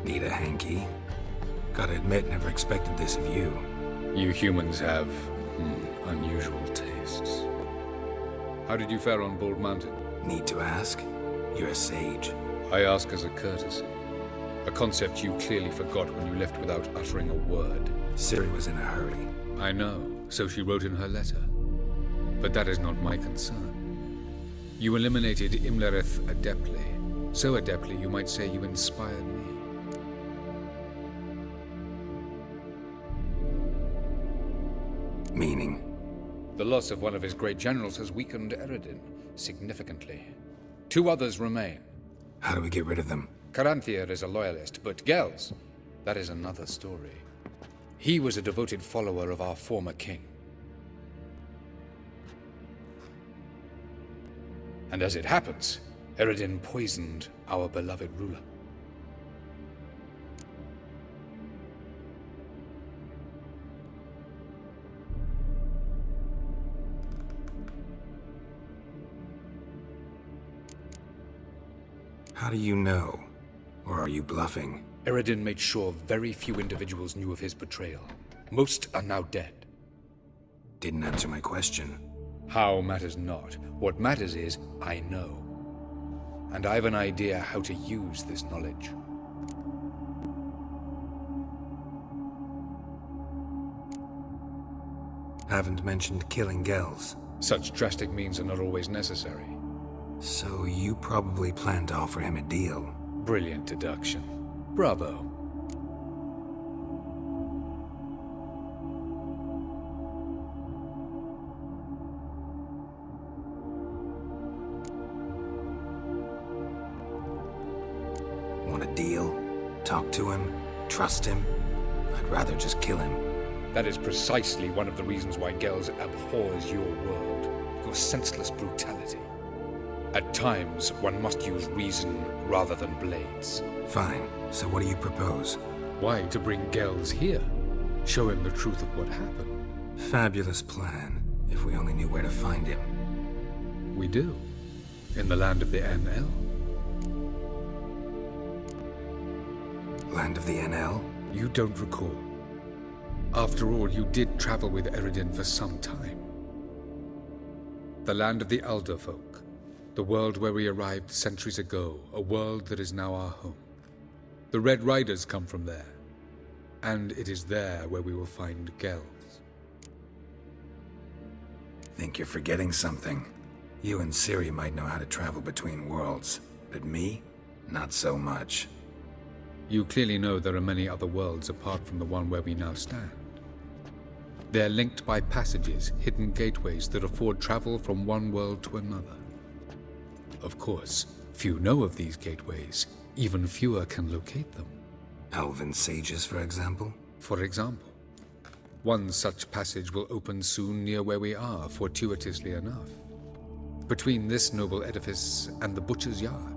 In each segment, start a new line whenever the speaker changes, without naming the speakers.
Need a hanky? Gotta admit, never expected this of you.
You humans have unusual tastes. How did you fare on Bald Mountain?
Need to ask? You're a sage.
I ask as a courtesy. A concept you clearly forgot when you left without uttering a word.
Ciri was in a hurry.
I know, so she wrote in her letter. But that is not my concern. You eliminated Imlerith adeptly. So adeptly you might say you inspired me.
Meaning?
The loss of one of his great generals has weakened Eredin significantly. 2 others remain.
How do we get rid of them?
Caranthir is a loyalist, but Gels, that is another story. He was a devoted follower of our former king. And as it happens, Eredin poisoned our beloved ruler.
How do you know? Or are you bluffing?
Eredin made sure very few individuals knew of his betrayal. Most are now dead.
Didn't answer my question.
How matters not. What matters is, I know. And I've an idea how to use this knowledge.
Haven't mentioned killing Gels.
Such drastic means are not always necessary.
So you probably plan to offer him a deal.
Brilliant deduction. Bravo.
Want a deal? Talk to him? Trust him? I'd rather just kill him.
That is precisely one of the reasons why Gels abhors your world. Your senseless brutality. At times, one must use reason rather than blades.
Fine. So what do you propose?
Why, to bring Gels here? Show him the truth of what happened.
Fabulous plan, if we only knew where to find him.
We do. In the land of the NL.
Land of the NL?
You don't recall. After all, you did travel with Eredin for some time. The land of the Elder folk. The world where we arrived centuries ago, a world that is now our home. The Red Riders come from there, and it is there where we will find Gels.
Think you're forgetting something. You and Ciri might know how to travel between worlds, but me? Not so much.
You clearly know there are many other worlds apart from the one where we now stand. They're linked by passages, hidden gateways that afford travel from one world to another. Of course, few know of these gateways. Even fewer can locate them.
Elven sages, for example?
For example. One such passage will open soon near where we are, fortuitously enough. Between this noble edifice and the butcher's yard.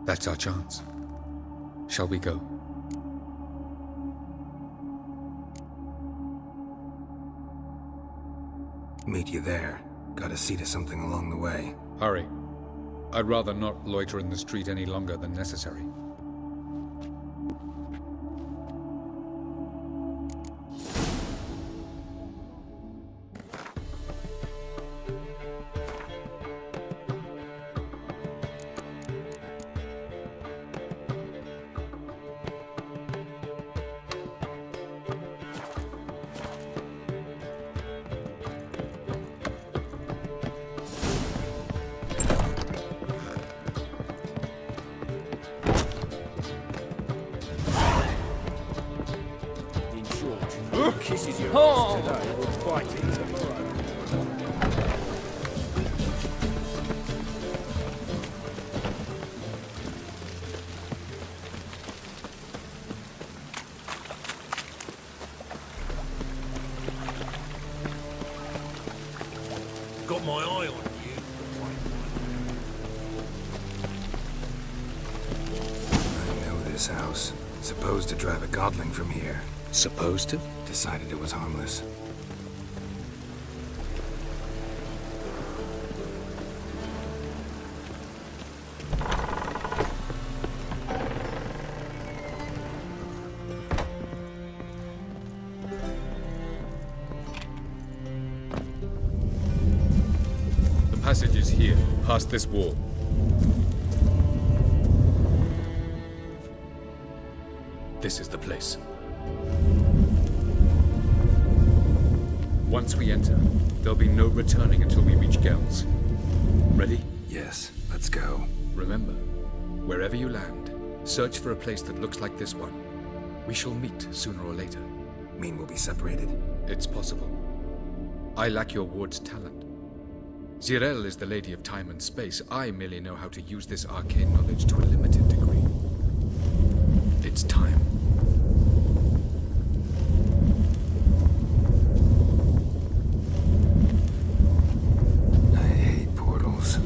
That's our chance. Shall we go?
Meet you there. Gotta see to something along the way.
Hurry. I'd rather not loiter in the street any longer than necessary.
Kisses your ass today, we'll fight it tomorrow. Got my eye on you.
I know this house. Supposed to drive a godling from here.
Supposed to?
Decided it was harmless.
passage is here, past this wall. This is the place. Once we enter, there'll be no returning until we reach Gels. Ready?
Yes, let's go.
Remember, wherever you land, search for a place that looks like this one. We shall meet sooner or later.
Mean we'll be separated?
It's possible. I lack your ward's talent. Zirel is the Lady of Time and Space. I merely know how to use this arcane knowledge to a limited degree. It's time.
I hate portals.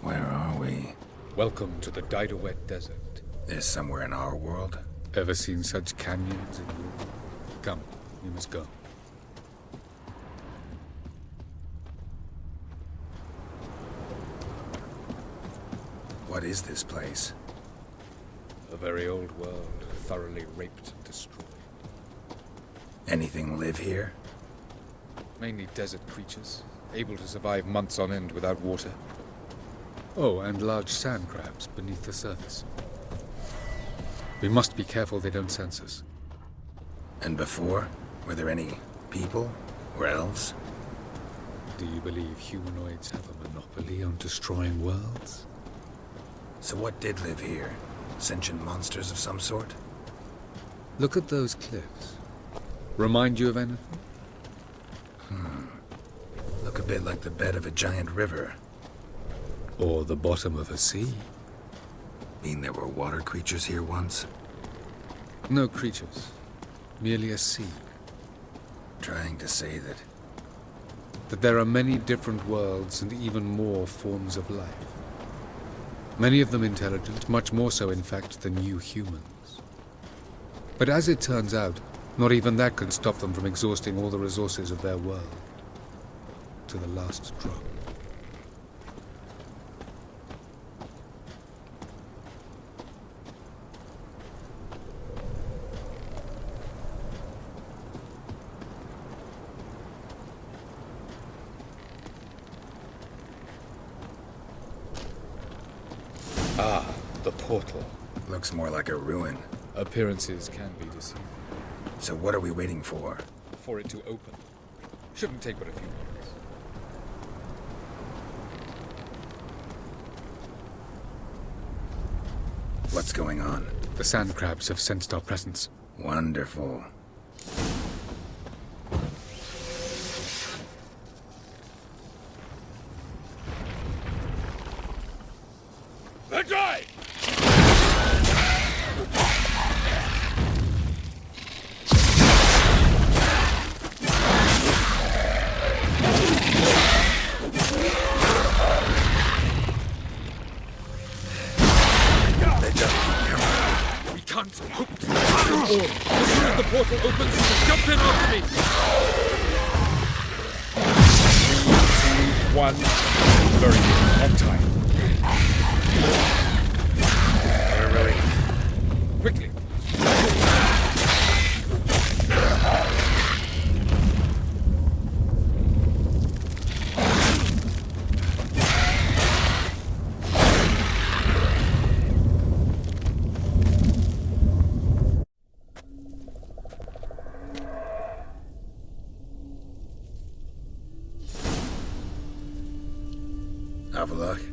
Where are we?
Welcome to the Didowet Desert.
This somewhere in our world?
Ever seen such canyons in your... Come, we must go.
What is this place?
A very old world, thoroughly raped and destroyed.
Anything live here?
Mainly desert creatures, able to survive months on end without water. Oh, and large sand crabs beneath the surface. We must be careful they don't sense us.
And before? Were there any people? Or elves?
Do you believe humanoids have a monopoly on destroying worlds?
So what did live here? Sentient monsters of some sort?
Look at those cliffs. Remind you of anything?
Look a bit like the bed of a giant river.
Or the bottom of a sea?
Mean there were water creatures here once?
No creatures. Merely a sea.
Trying to say that...
That there are many different worlds and even more forms of life. Many of them intelligent, much more so in fact than you humans. But as it turns out, not even that could stop them from exhausting all the resources of their world. To the last drop. Ah, the portal.
Looks more like a ruin.
Appearances can be deceiving.
So what are we waiting for?
For it to open. Shouldn't take but a few moments.
What's going on?
The sand crabs have sensed our presence.
Wonderful.
Let's die!
We can't hope to the orb. As soon as the portal opens, jump in after me!
3, 2, 1. Very good. On time. We're really...
Quickly!
Avallac'h?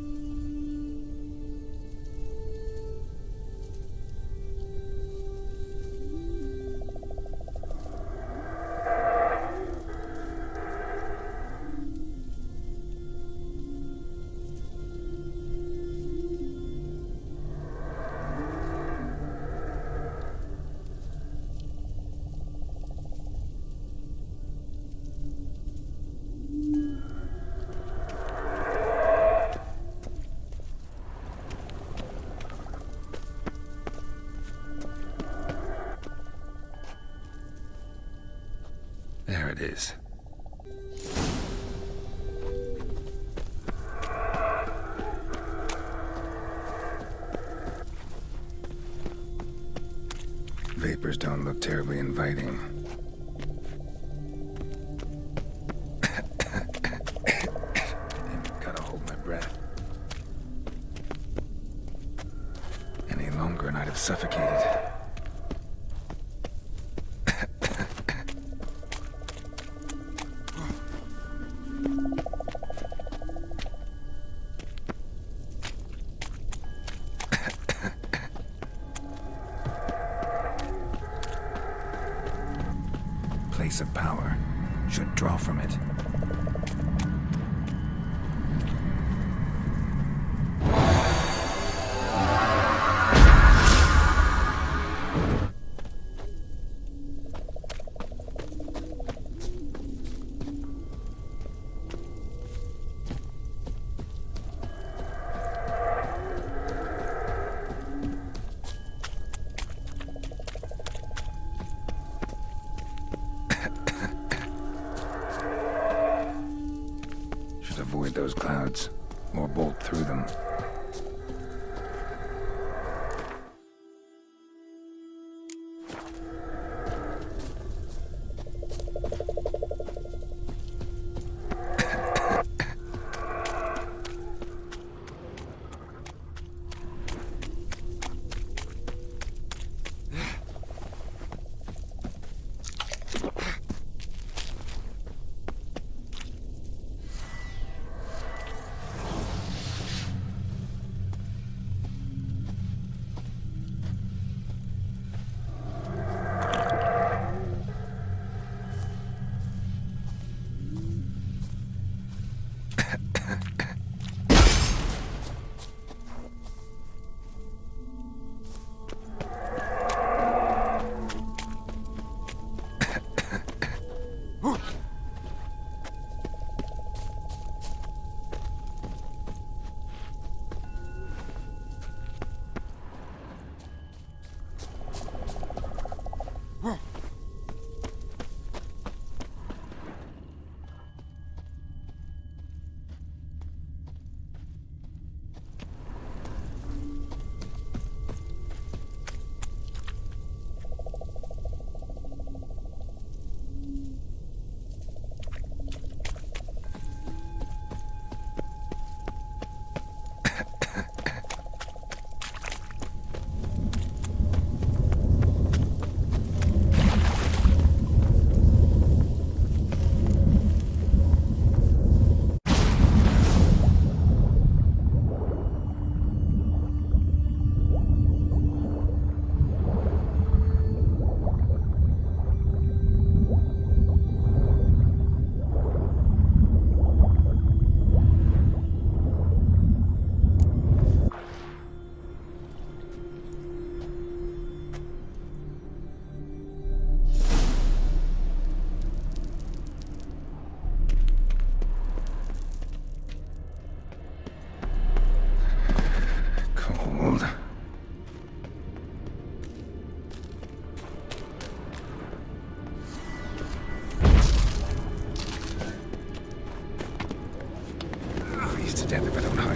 vapors don't look terribly inviting. Gotta hold my breath. Any longer and I'd have suffocated. Place of power. Should draw from it. Avoid those clouds, or bolt through them.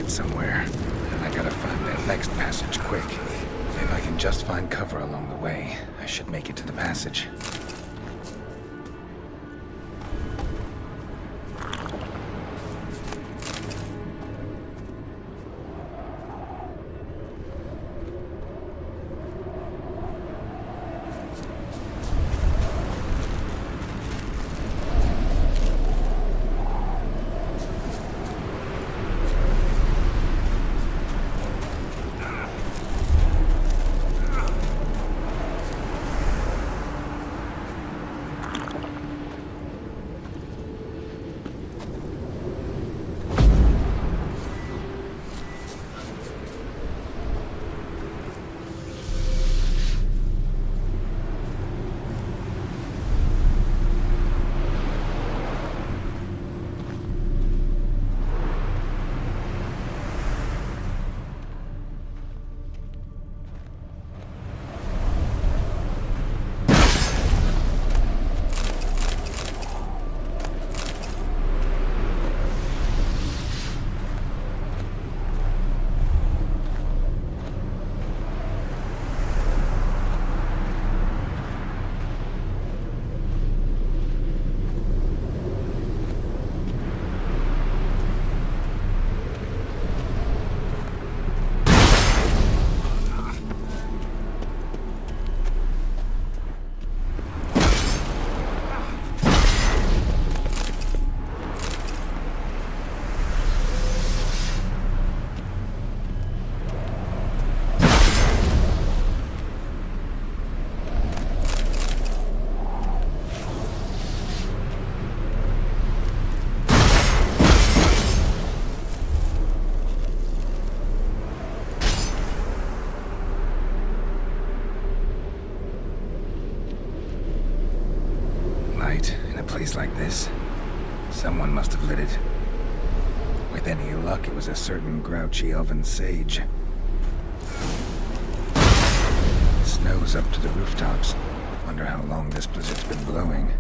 Somewhere, and I gotta find that next passage quick. If I can just find cover along the way, I should make it to the passage. place like this. Someone must have lit it. With any luck, it was a certain grouchy elven sage. Snow's up to the rooftops. Wonder how long this blizzard's been blowing.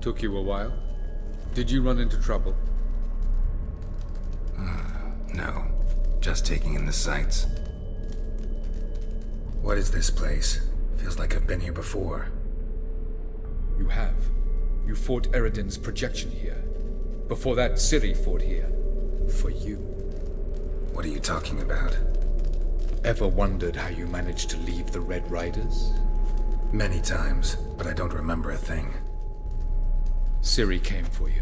Took you a while? Did you run into trouble?
No. Just taking in the sights. What is this place? Feels like I've been here before.
You have. You fought Eredin's projection here. Before that, Ciri fought here. For you.
What are you talking about?
Ever wondered how you managed to leave the Red Riders?
Many times, but I don't remember a thing.
Ciri came for you.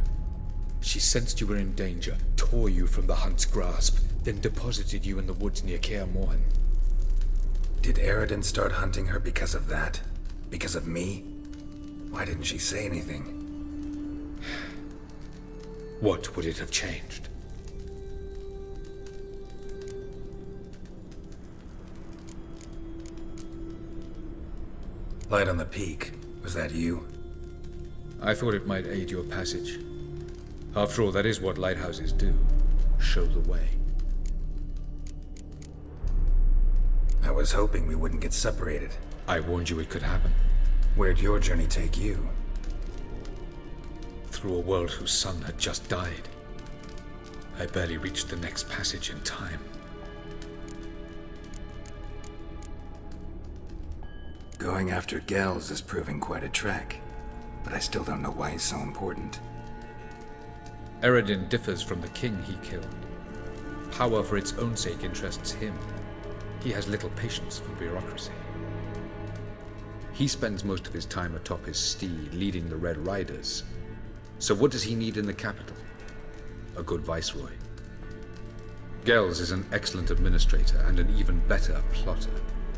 She sensed you were in danger, tore you from the Hunt's grasp, then deposited you in the woods near Kaer Morhen.
Did Eredin start hunting her because of that? Because of me? Why didn't she say anything?
What would it have changed?
Light on the peak. Was that you?
I thought it might aid your passage. After all, that is what lighthouses do. Show the way.
I was hoping we wouldn't get separated.
I warned you it could happen.
Where'd your journey take you?
Through a world whose sun had just died. I barely reached the next passage in time.
Going after Gels is proving quite a trek, but I still don't know why he's so important.
Eredin differs from the king he killed. Power for its own sake interests him. He has little patience for bureaucracy. He spends most of his time atop his steed, leading the Red Riders. So what does he need in the capital? A good viceroy. Gels is an excellent administrator and an even better plotter.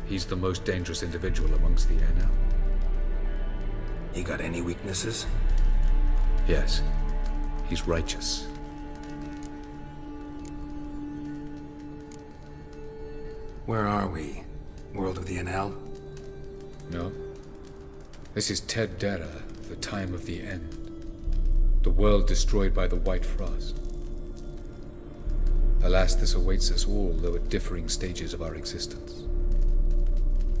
He's the most dangerous individual amongst the NL.
He got any weaknesses?
Yes. He's righteous.
Where are we? World of the NL?
No. This is Ted Dera, the time of the end. The world destroyed by the White Frost. Alas, this awaits us all, though at differing stages of our existence.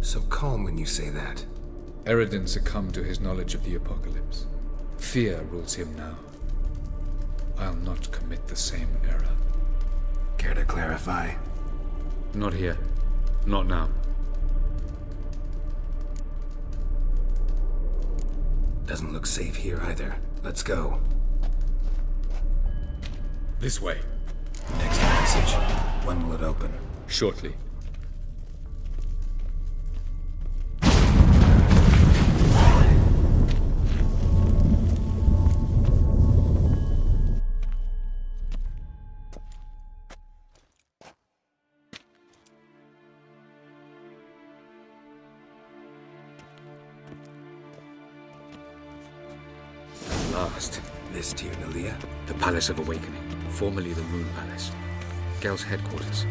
So calm when you say that.
Eredin succumbed to his knowledge of the apocalypse. Fear rules him now. I'll not commit the same error.
Care to clarify?
Not here. Not now.
Doesn't look safe here either. Let's go.
This way.
Next passage. When will it open?
Shortly.
This Tyr Nalia?
The Palace of Awakening, formerly the Moon Palace. Gel's headquarters.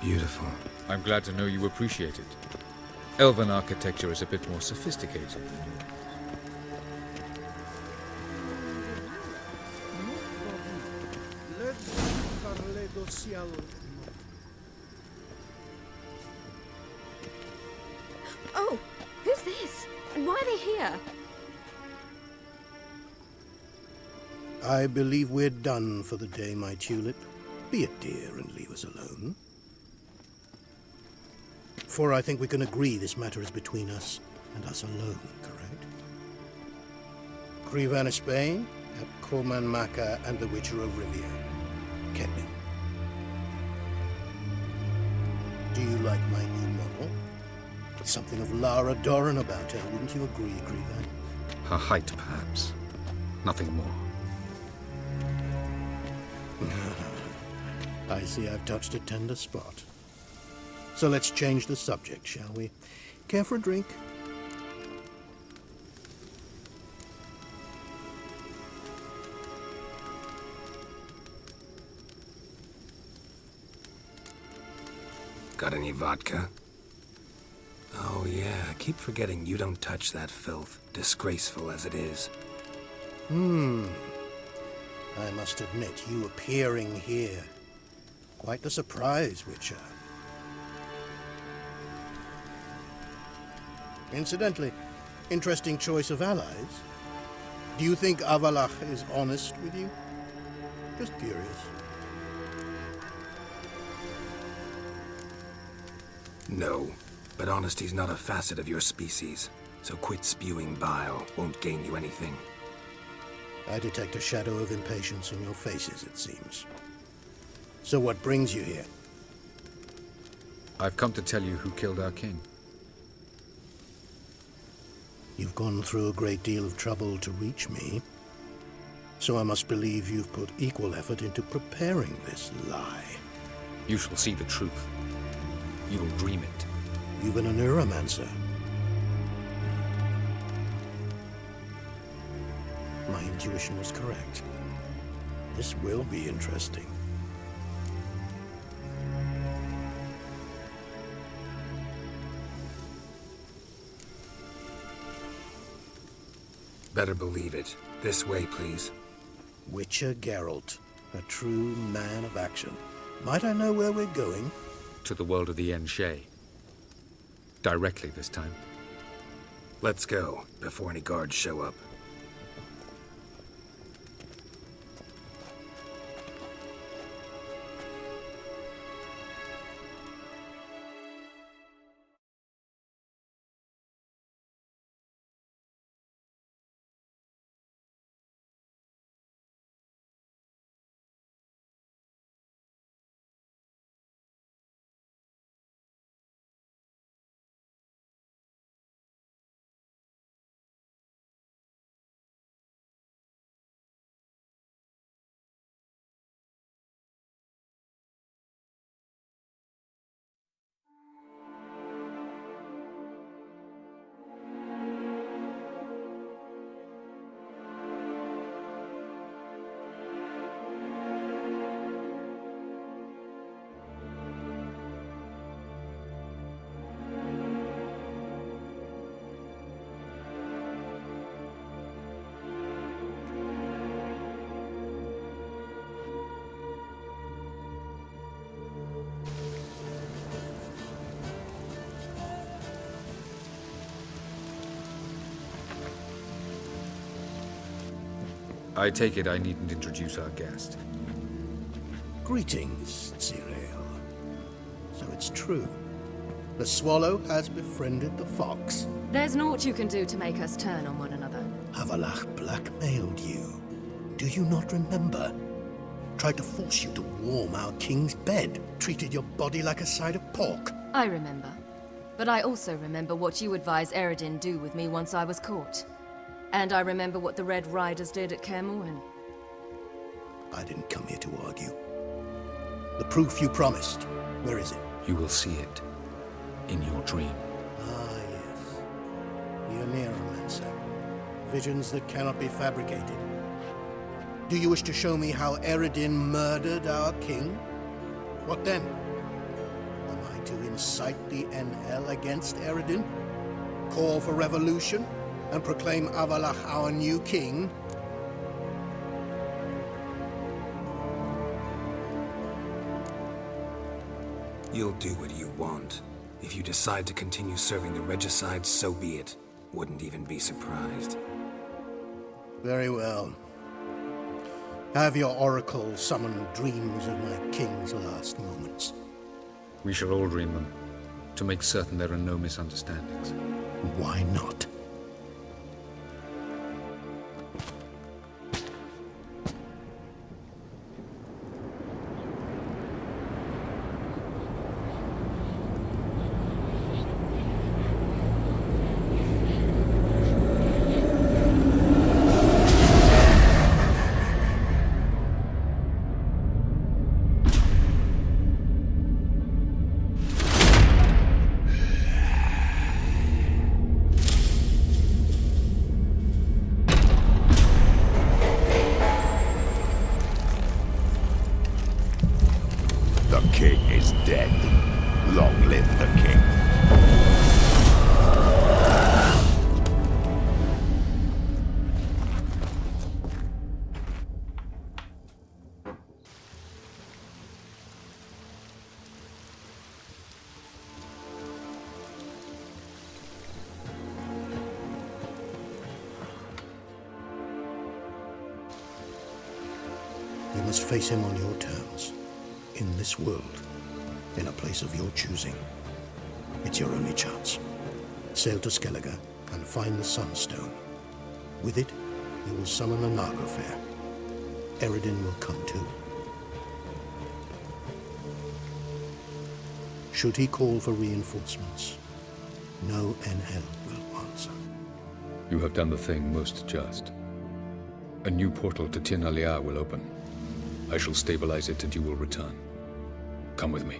Beautiful.
I'm glad to know you appreciate it. Elven architecture is a bit more sophisticated than yours.
Oh, who's this? And why are they here?
I believe we're done for the day, my tulip. Be a dear and leave us alone. For I think we can agree this matter is between us and us alone, correct? Krivan of Spain, at Corman Maca and the Witcher of Rivia. Kettling. Do you like my new model? Something of Lara Doran about her, wouldn't you agree, Griever?
Her height, perhaps. Nothing more.
I see I've touched a tender spot. So let's change the subject, shall we? Care for a drink?
Got any vodka? Oh yeah, I keep forgetting you don't touch that filth, disgraceful as it is.
I must admit, you appearing here. Quite the surprise, Witcher. Incidentally, interesting choice of allies. Do you think Avallac'h is honest with you? Just curious.
No, but honesty's not a facet of your species, so quit spewing bile won't gain you anything.
I detect a shadow of impatience in your faces, it seems. So what brings you here?
I've come to tell you who killed our king.
You've gone through a great deal of trouble to reach me, so I must believe you've put equal effort into preparing this lie.
You shall see the truth. You will dream it.
Even a neuromancer. My intuition was correct. This will be interesting.
Better believe it. This way, please.
Witcher Geralt, a true man of action. Might I know where we're going?
To the world of the Yen-Shay. Directly this time.
Let's go, before any guards show up.
I take it I needn't introduce our guest.
Greetings, Ciri. So it's true. The swallow has befriended the fox.
There's naught you can do to make us turn on one another.
Avallac'h blackmailed you. Do you not remember? Tried to force you to warm our king's bed. Treated your body like a side of pork.
I remember. But I also remember what you advised Eredin do with me once I was caught. And I remember what the Red Riders did at Kaer Morhen.
I didn't come here to argue. The proof you promised, where is it?
You will see it in your dream.
Ah, yes. The Neuromancer. Visions that cannot be fabricated. Do you wish to show me how Eredin murdered our king? What then? Am I to incite the Enhel against Eredin? Call for revolution? And proclaim Avallac'h our new king?
You'll do what you want. If you decide to continue serving the regicide, so be it. Wouldn't even be surprised.
Very well. Have your oracle summon dreams of my king's last moments.
We shall all dream them, to make certain there are no misunderstandings.
Why not? You must face him on your terms. In this world. In a place of your choosing. It's your only chance. Sail to Skellige and find the Sunstone. With it, you will summon a Naga fair. Eredin will come too. Should he call for reinforcements, no NL will answer.
You have done the thing most just. A new portal to Tir-Nalia will open. I shall stabilize it and you will return. Come with me.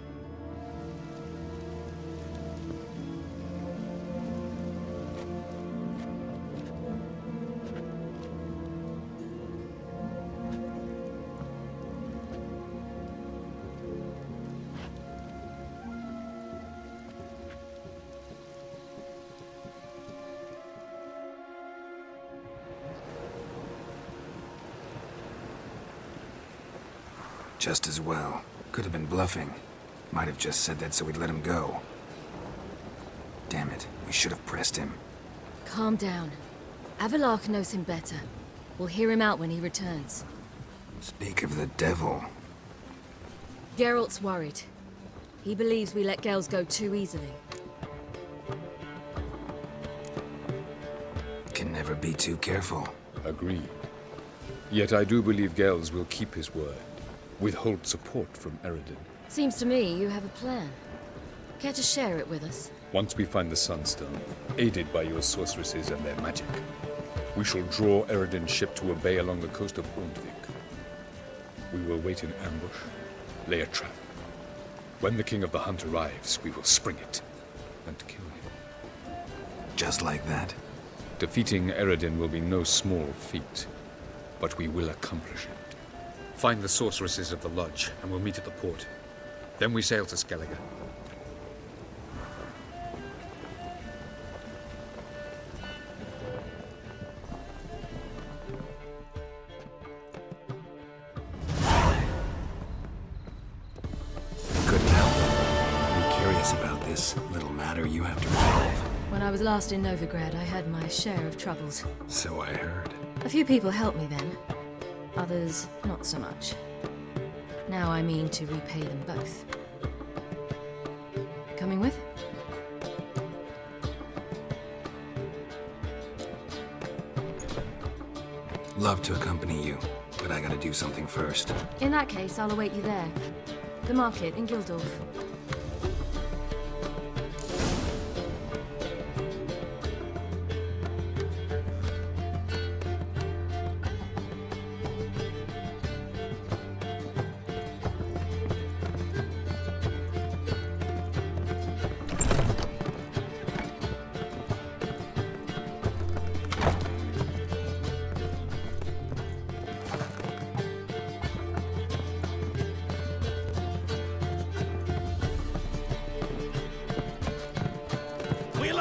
Just as well. Could have been bluffing. Might have just said that so we'd let him go. Damn it, we should have pressed him.
Calm down. Avallac'h knows him better. We'll hear him out when he returns.
Speak of the devil.
Geralt's worried. He believes we let girls go too easily.
Can never be too careful.
Agree. Yet I do believe Gels will keep his word. Withhold support from Eredin.
Seems to me you have a plan. Care to share it with us?
Once we find the Sunstone, aided by your sorceresses and their magic, we shall draw Eredin's ship to a bay along the coast of Undvik. We will wait in ambush, lay a trap. When the King of the Hunt arrives, we will spring it and kill him.
Just like that?
Defeating Eredin will be no small feat, but we will accomplish it. Find the sorceresses of the lodge, and we'll meet at the port. Then we sail to Skellige.
Couldn't help it. I'm curious about this little matter you have to resolve.
When I was last in Novigrad, I had my share of troubles.
So I heard.
A few people helped me then. Others, not so much. Now I mean to repay them both. Coming with?
Love to accompany you, but I gotta do something first.
In that case, I'll await you there. The market in Gildorf.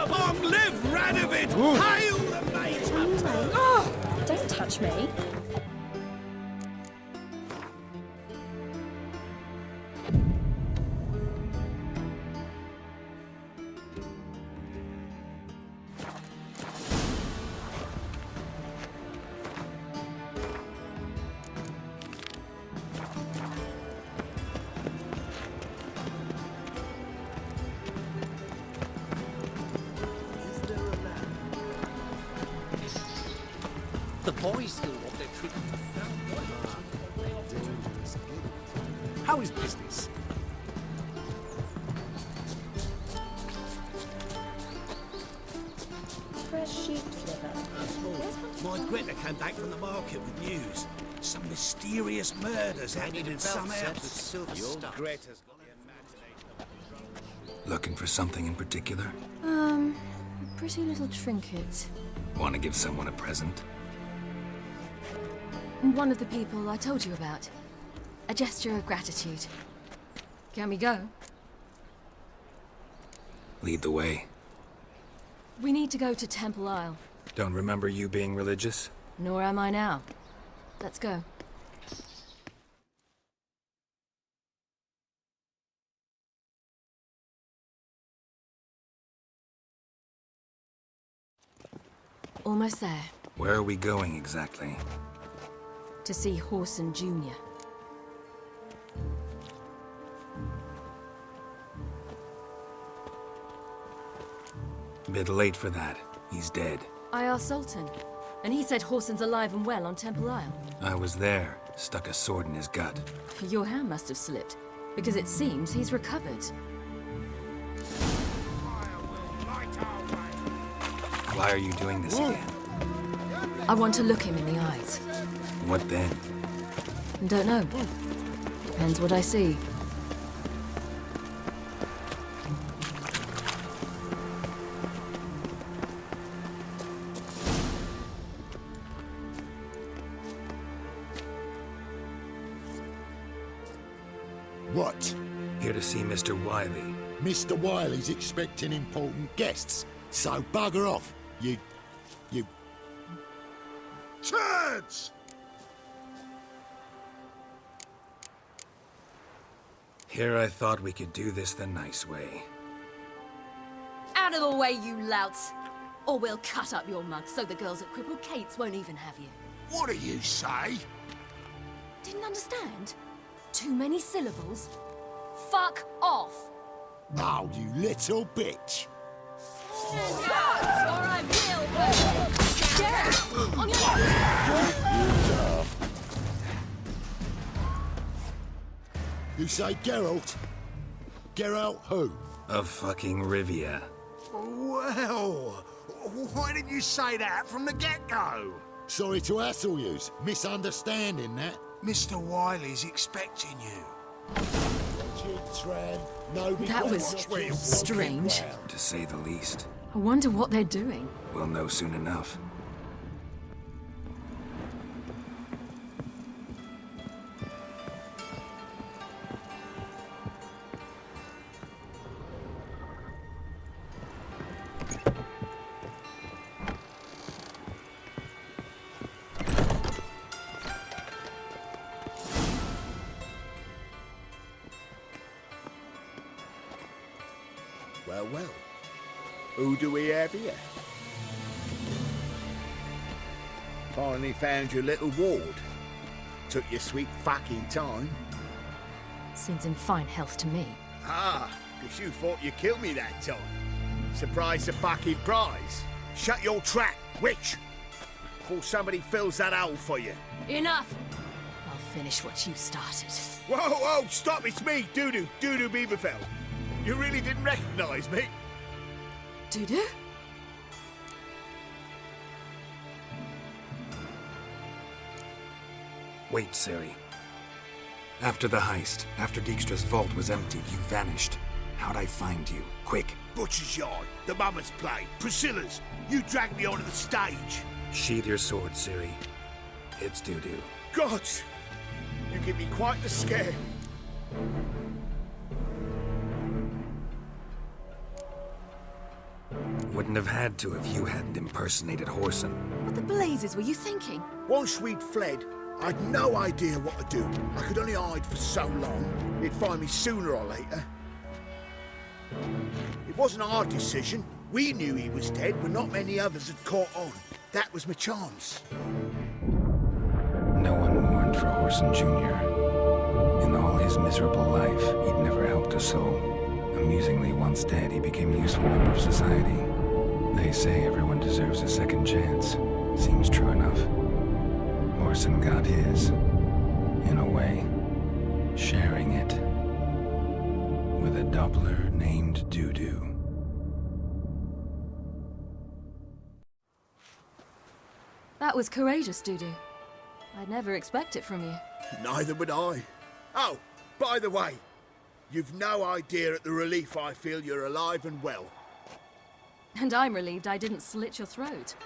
Long live Radovid! Hail the Mage Hunter!
Oh, don't touch me.
The boys still want their trip. How is business?
Fresh sheep's liver.
Margarita came back from the market with news. Some mysterious murders happening in some house. Greta's got the imagination.
Looking for something in particular?
A pretty little trinket.
Want to give someone a present?
One of the people I told you about. A gesture of gratitude. Can we go?
Lead the way.
We need to go to Temple Isle.
Don't remember you being religious?
Nor am I now. Let's go. Almost there.
Where are we going exactly?
To see Whoreson Junior.
Bit late for that. He's dead.
I asked Zoltan, and he said Whoreson's alive and well on Temple Isle.
I was there. Stuck a sword in his gut.
Your hand must have slipped, because it seems he's recovered.
Why are you doing this again?
I want to look him in the eyes.
What then?
Don't know. Depends what I see.
What?
Here to see Mr. Wiley.
Mr. Wiley's expecting important guests, so bugger off, you... turds!
Here I thought we could do this the nice way.
Out of the way, you louts! Or we'll cut up your mug so the girls at Cripple Kate's won't even have you.
What do you say?
Didn't understand? Too many syllables? Fuck off!
Oh, you little bitch.
Or I will! Get on your...
You say Geralt? Geralt who?
Of fucking Rivia.
Well, why didn't you say that from the get-go? Sorry to hassle yous. Misunderstanding that. Mr. Wiley's expecting you.
That was strange.
To say the least.
I wonder what they're doing.
We'll know soon enough.
Well. Who do we have here? Finally found your little ward. Took your sweet fucking time.
Seems in fine health to me.
Ah, because you thought you killed me that time. Surprise the fucking prize. Shut your trap, witch! Before somebody fills that hole for you.
Enough! I'll finish what you started.
Whoa, stop, it's me, Dudu Beaverfell. You really didn't recognize me?
Dudu?
Wait, Ciri. After the heist, after Dijkstra's vault was emptied, you vanished. How'd I find you? Quick.
Butcher's Yard, the Mama's Play, Priscilla's. You dragged me onto the stage.
Sheathe your sword, Ciri. It's Dudu.
God! You give me quite the scare.
Wouldn't have had to if you hadn't impersonated Whoreson.
What the blazes were you thinking?
Once we'd fled, I'd no idea what to do. I could only hide for so long. They'd find me sooner or later. It wasn't our decision. We knew he was dead, but not many others had caught on. That was my chance.
No one mourned for Whoreson Junior. In all his miserable life, he'd never helped a soul. Amusingly, once dead, he became a useful member of society. They say everyone deserves a second chance. Seems true enough. Whoreson got his, in a way, sharing it with a Doppler named Dudu.
That was courageous, Dudu. I'd never expect it from you.
Neither would I. Oh, by the way, you've no idea at the relief I feel you're alive and well.
And I'm relieved I didn't slit your throat.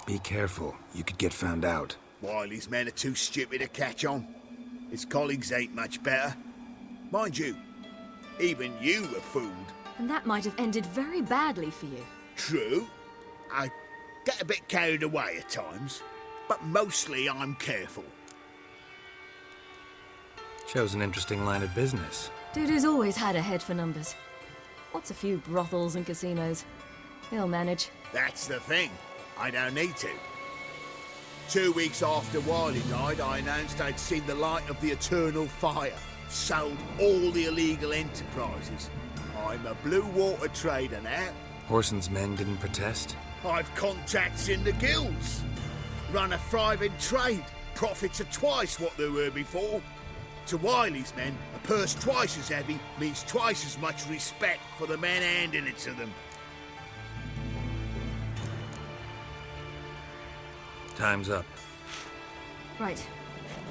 Be careful. You could get found out.
Wiley's men are too stupid to catch on. His colleagues ain't much better. Mind you, even you were fooled.
And that might have ended very badly for you.
True. I get a bit carried away at times, but mostly I'm careful.
Shows an interesting line of business.
Dudu's always had a head for numbers. What's a few brothels and casinos? He'll manage.
That's the thing. I don't need to. 2 weeks after Wiley died, I announced I'd seen the light of the eternal fire. sold all the illegal enterprises. I'm a blue water trader now.
Whoreson's men didn't protest?
I've contacts in the guilds. Run a thriving trade. Profits are twice what they were before. To Wiley's men, a purse twice as heavy means twice as much respect for the men handing it to them.
Time's up.
Right.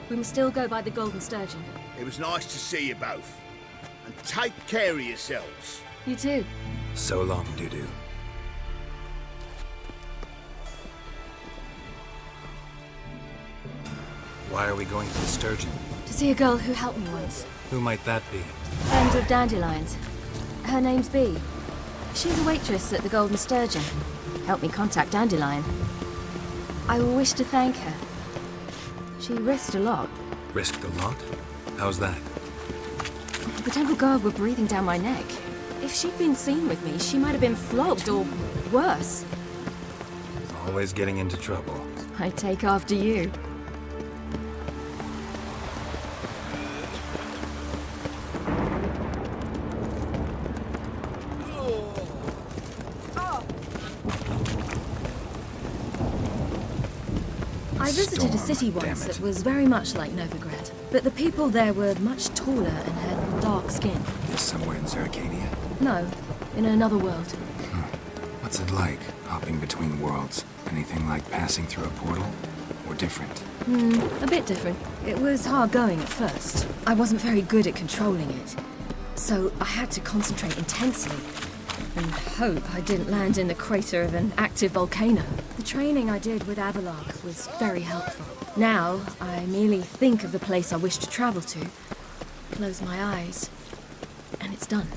We must still go by the Golden Sturgeon.
It was nice to see you both. And take care of yourselves.
You too.
So long, Dudu. Why are we going to the Sturgeon?
To see a girl who helped me once.
Who might that be?
Friend of Dandelion's. Her name's Bee. She's a waitress at the Golden Sturgeon. Helped me contact Dandelion. I wish to thank her. She risked a lot.
Risked a lot? How's that?
The Temple Guard were breathing down my neck. If she'd been seen with me, she might have been flogged or worse.
Always getting into trouble.
I take after you. I visited a city once that was very much like Novigrad, but the people there were much taller and had dark skin.
Is somewhere in Zercadia?
No, in another world.
What's it like, hopping between worlds? Anything like passing through a portal? Or different?
A bit different. It was hard going at first. I wasn't very good at controlling it, so I had to concentrate intensely and hope I didn't land in the crater of an active volcano. The training I did with Avallac'h was very helpful. Now, I merely think of the place I wish to travel to, close my eyes, and it's done.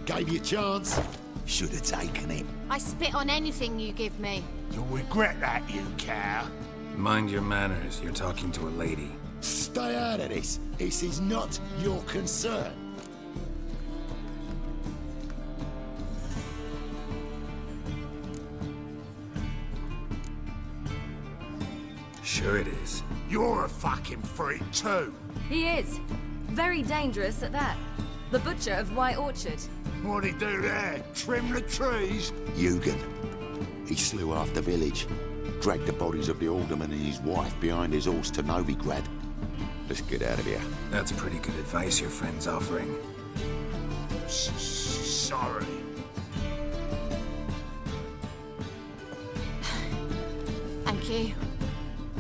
Gave you a chance. Should have taken it.
I spit on anything you give me.
You'll regret that, you cow.
Mind your manners, you're talking to a lady.
Stay out of this. This is not your concern.
Sure it is.
You're a fucking freak too.
He is. Very dangerous at that. The butcher of White Orchard.
What'd he do there? Trim the trees?
Eugen. He slew half the village, dragged the bodies of the alderman and his wife behind his horse to Novigrad. Let's get out of here.
That's pretty good advice your friend's offering.
Sorry.
Thank you.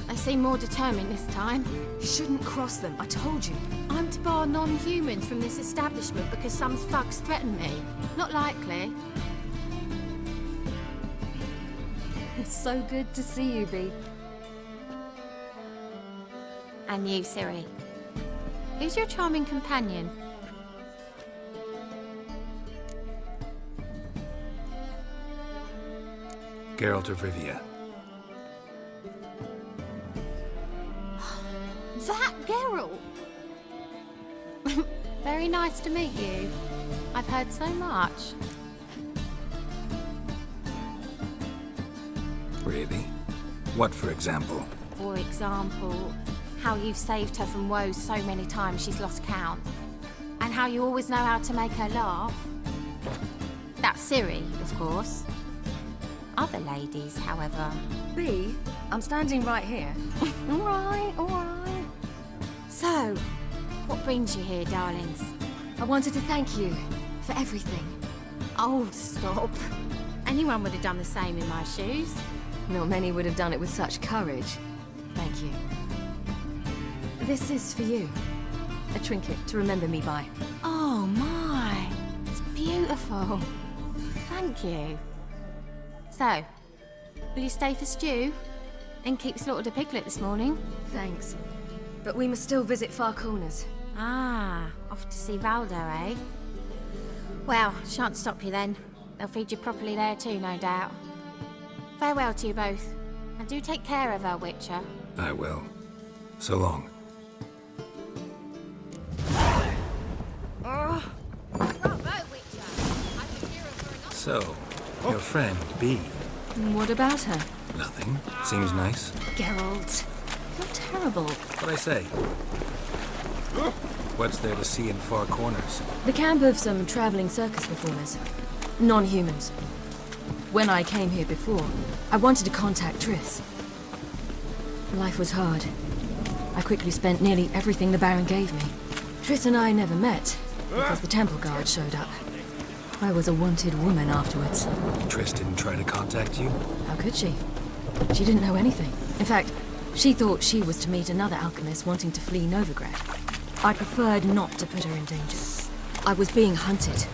They seem more determined this time.
You shouldn't cross them, I told you.
I'm to bar non-humans from this establishment because some thugs threaten me. Not likely.
It's so good to see you, Bee.
And you, Ciri. Who's your charming companion?
Geralt of Rivia.
That Geralt! Very nice to meet you. I've heard so much.
Really? What, for example?
For example, how you've saved her from woes so many times she's lost count. And how you always know how to make her laugh. That's Ciri, of course. Other ladies, however.
Bee, I'm standing right here.
All right. So, what brings you here, darlings?
I wanted to thank you for everything.
Oh, stop. Anyone would have done the same in my shoes.
Not many would have done it with such courage. Thank you. This is for you. A trinket to remember me by.
Oh my, it's beautiful. Thank you. So, will you stay for stew? And keep slaughtered a piglet this morning?
Thanks. But we must still visit Far Corners.
Ah, off to see Valdo, eh? Well, shan't stop you then. They'll feed you properly there too, no doubt. Farewell to you both. And do take care of our Witcher.
I will. So long. So, your friend, B.
What about her?
Nothing. Seems nice.
Geralt, you're terrible.
What'd I say? What's there to see in far corners?
The camp of some traveling circus performers. Non-humans. When I came here before, I wanted to contact Triss. Life was hard. I quickly spent nearly everything the Baron gave me. Triss and I never met, because the temple guard showed up. I was a wanted woman afterwards.
Triss didn't try to contact you?
How could she? She didn't know anything. In fact, she thought she was to meet another alchemist wanting to flee Novigrad. I preferred not to put her in danger. I was being hunted.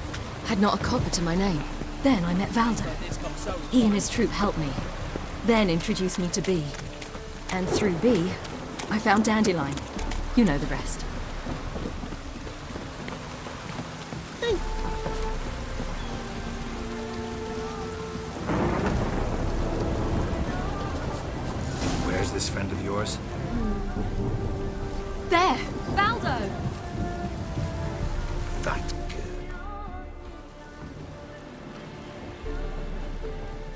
Had not a copper to my name. Then I met Valdo. He and his troop helped me. Then introduced me to B. And through B, I found Dandelion. You know the rest.
Where's this friend of yours?
There! Valdo!
That girl.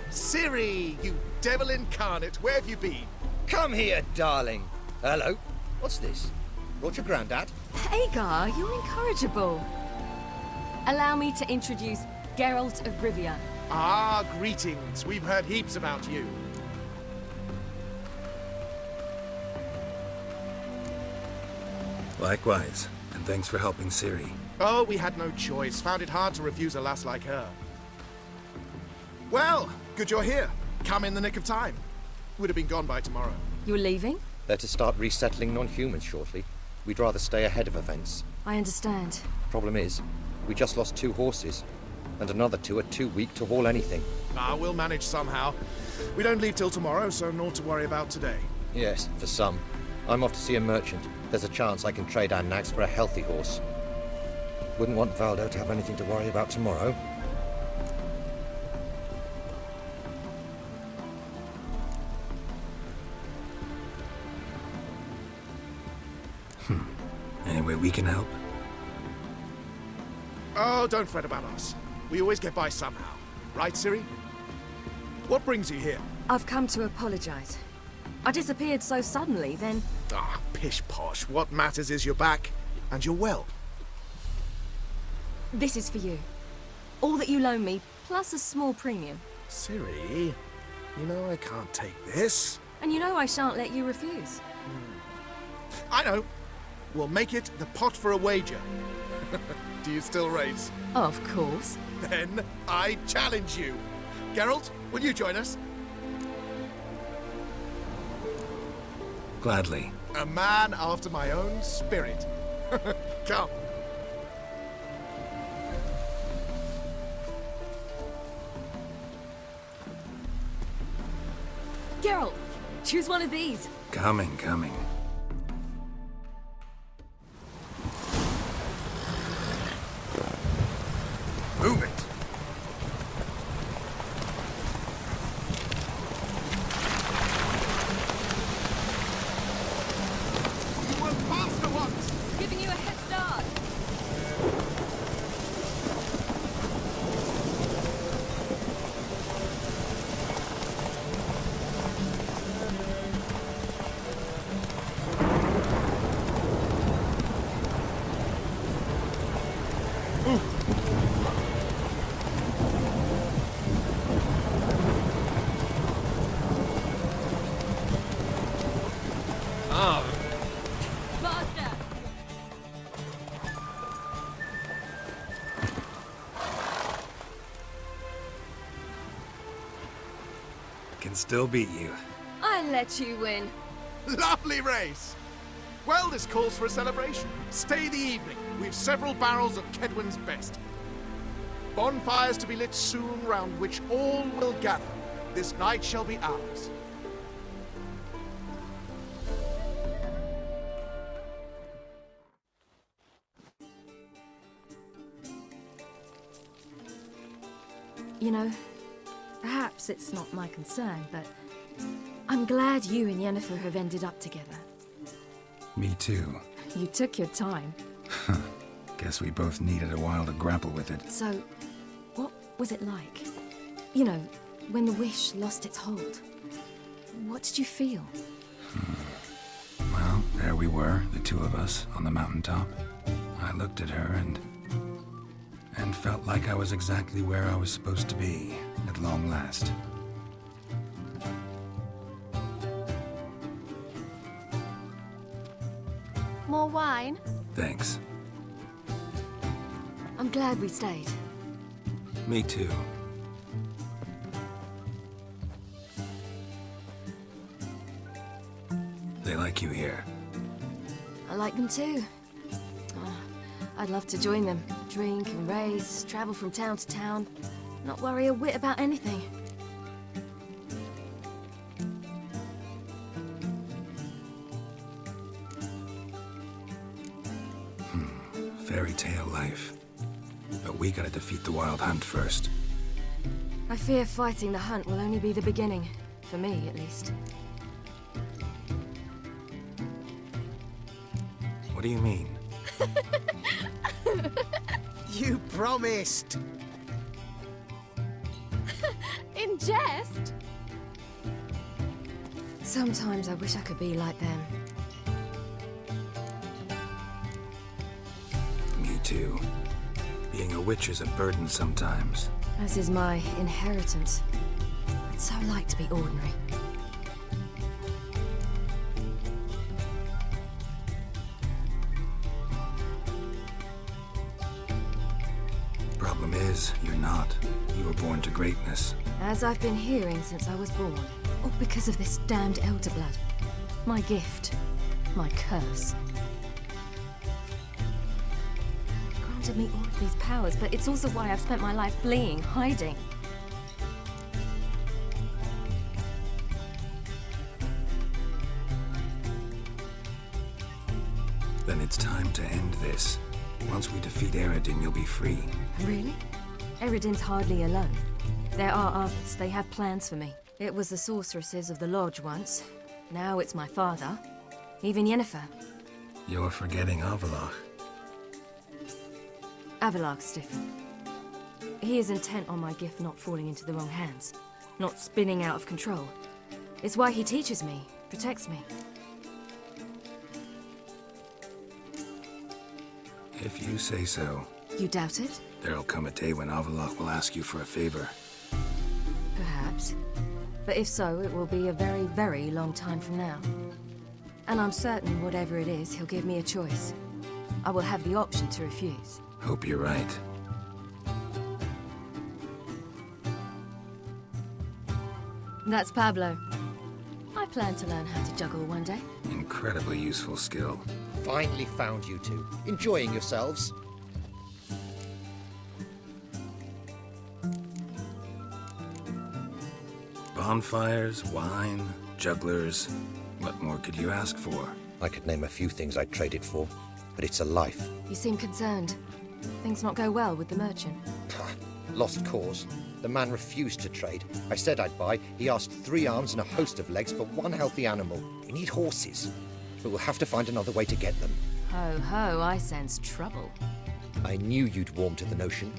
Ciri, you devil incarnate, where have you been?
Come here, darling. Hello. What's this? Brought your granddad?
Hagar, you're incorrigible. Allow me to introduce Geralt of Rivia.
Ah, greetings. We've heard heaps about you.
Likewise, and thanks for helping Ciri.
Oh, we had no choice. Found it hard to refuse a lass like her. Well, good you're here. Come in the nick of time. Would have been gone by tomorrow.
You're leaving?
They're to start resettling non-humans shortly. We'd rather stay ahead of events.
I understand.
Problem is, we just lost 2 horses, and another 2 are too weak to haul anything.
Ah, we'll manage somehow. We don't leave till tomorrow, so naught to worry about today.
Yes, for some. I'm off to see a merchant. There's a chance I can trade our nags for a healthy horse. Wouldn't want Valdo to have anything to worry about tomorrow.
Any way we can help?
Oh, don't fret about us. We always get by somehow. Right, Ciri? What brings you here?
I've come to apologize. I disappeared so suddenly, then...
Ah, pish-posh. What matters is you're back, and you're well.
This is for you. All that you loan me, plus a small premium.
Ciri, you know I can't take this.
And you know I shan't let you refuse.
I know. We'll make it the pot for a wager. Do you still race?
Of course.
Then I challenge you. Geralt, will you join us?
Gladly.
A man after my own spirit. Come.
Geralt, choose one of these.
Coming.
Move it. You were faster once.
Giving you a head start. Faster.
Can still beat you.
I let you win.
Lovely race. Well, this calls for a celebration. Stay the evening. We've several barrels of Kedwin's best. Bonfires to be lit soon, round which all will gather. This night shall be ours.
You know, perhaps it's not my concern, but I'm glad you and Yennefer have ended up together.
Me too.
You took your time.
Guess we both needed a while to grapple with it.
So, was it like? You know, when the wish lost its hold. What did you feel?
Well, there we were, the two of us, on the mountaintop. I looked at her and felt like I was exactly where I was supposed to be, at long last.
More wine?
Thanks.
I'm glad we stayed.
Me too. They like you here.
I like them too. I'd love to join them. Drink and race, travel from town to town. Not worry a whit about anything.
Fairy tale life. But we gotta defeat the Wild Hunt first.
I fear fighting the hunt will only be the beginning. For me, at least.
What do you mean?
You promised!
In jest?
Sometimes I wish I could be like them.
Me too. Being a witch is a burden sometimes.
As is my inheritance. I'd so like to be ordinary.
Problem is, you're not. You were born to greatness.
As I've been hearing since I was born. All because of this damned elder blood. My gift. My curse. Granted me all of these powers, but it's also why I've spent my life fleeing, hiding.
Then it's time to end this. Once we defeat Eredin, you'll be free.
Really? Eredin's hardly alone. There are others. They have plans for me. It was the sorceresses of the lodge once. Now it's my father. Even Yennefer.
You're forgetting Avallac'h.
Avallac'h's different. He is intent on my gift not falling into the wrong hands. Not spinning out of control. It's why he teaches me, protects me.
If you say so.
You doubt it?
There'll come a day when Avallac'h will ask you for a favor.
Perhaps. But if so, it will be a very, very long time from now. And I'm certain whatever it is, he'll give me a choice. I will have the option to refuse.
Hope you're right.
That's Pablo. I plan to learn how to juggle one day.
Incredibly useful skill.
Finally found you two. Enjoying yourselves?
Bonfires, wine, jugglers. What more could you ask for?
I could name a few things I'd trade it for, but it's a life.
You seem concerned. Things not go well with the merchant.
Lost cause. The man refused to trade. I said I'd buy. He asked 3 arms and a host of legs for 1 healthy animal. We need horses, but we'll have to find another way to get them.
Ho ho, I sense trouble.
I knew you'd warm to the notion.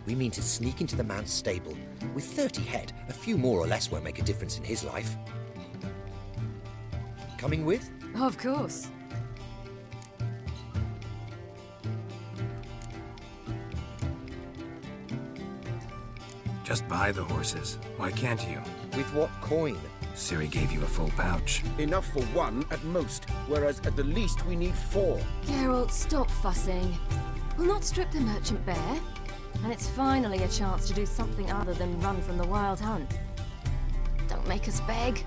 We mean to sneak into the man's stable. With 30 head, a few more or less won't make a difference in his life. Coming with?
Of course.
Just buy the horses. Why can't you?
With what coin?
Ciri gave you a full pouch.
Enough for 1 at most, whereas at the least we need 4.
Geralt, stop fussing. We'll not strip the merchant bare. And it's finally a chance to do something other than run from the Wild Hunt. Don't make us beg.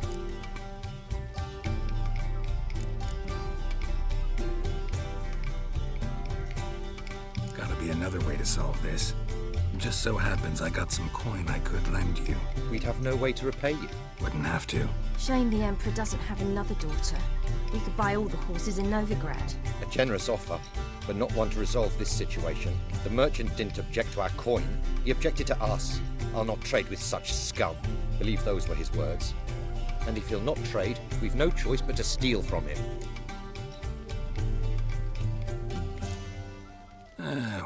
Gotta be another way to solve this. Just so happens I got some coin I could lend you.
We'd have no way to repay you.
Wouldn't have to.
Shame the Emperor doesn't have another daughter. We could buy all the horses in Novigrad.
A generous offer, but not one to resolve this situation. The merchant didn't object to our coin. He objected to us. I'll not trade with such scum. Believe those were his words. And if he'll not trade, we've no choice but to steal from him.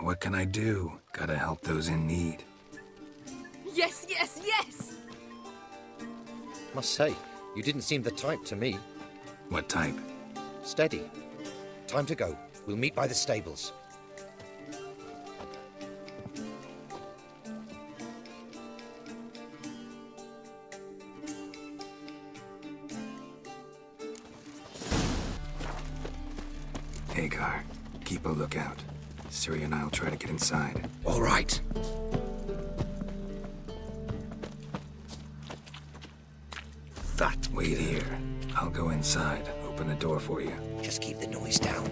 What can I do? Gotta help those in need.
Yes, yes, yes!
Must say, you didn't seem the type to me.
What type?
Steady. Time to go. We'll meet by the stables.
Hagar, keep a lookout. Ciri and I'll try to get inside.
All right.
Wait here. I'll go inside. Open the door for you.
Just keep the noise down.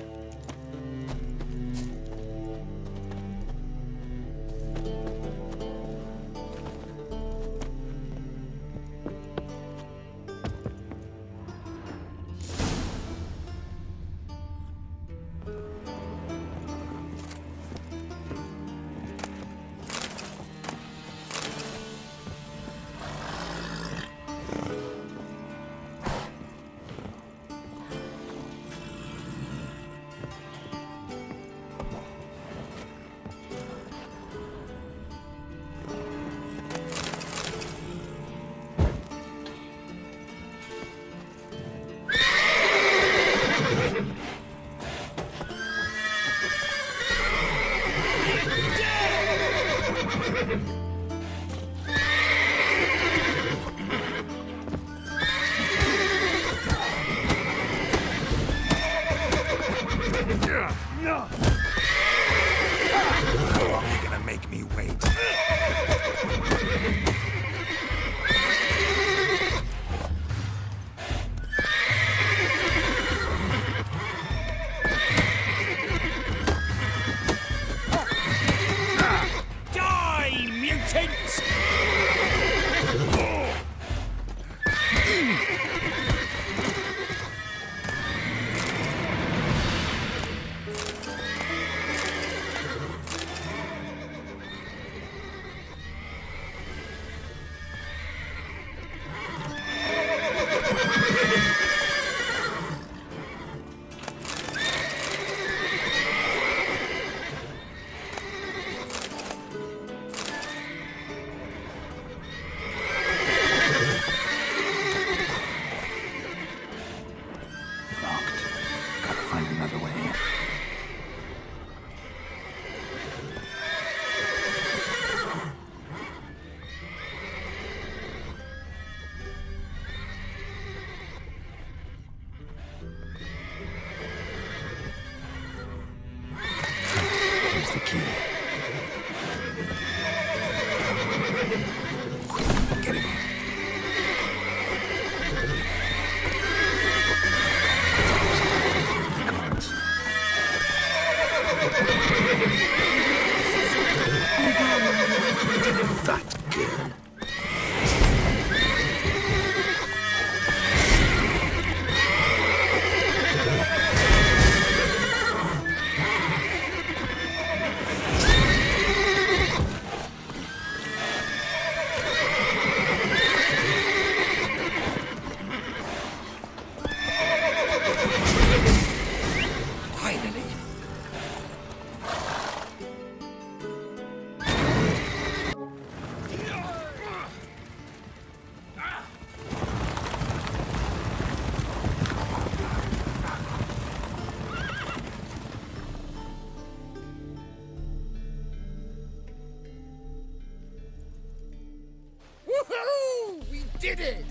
Did it!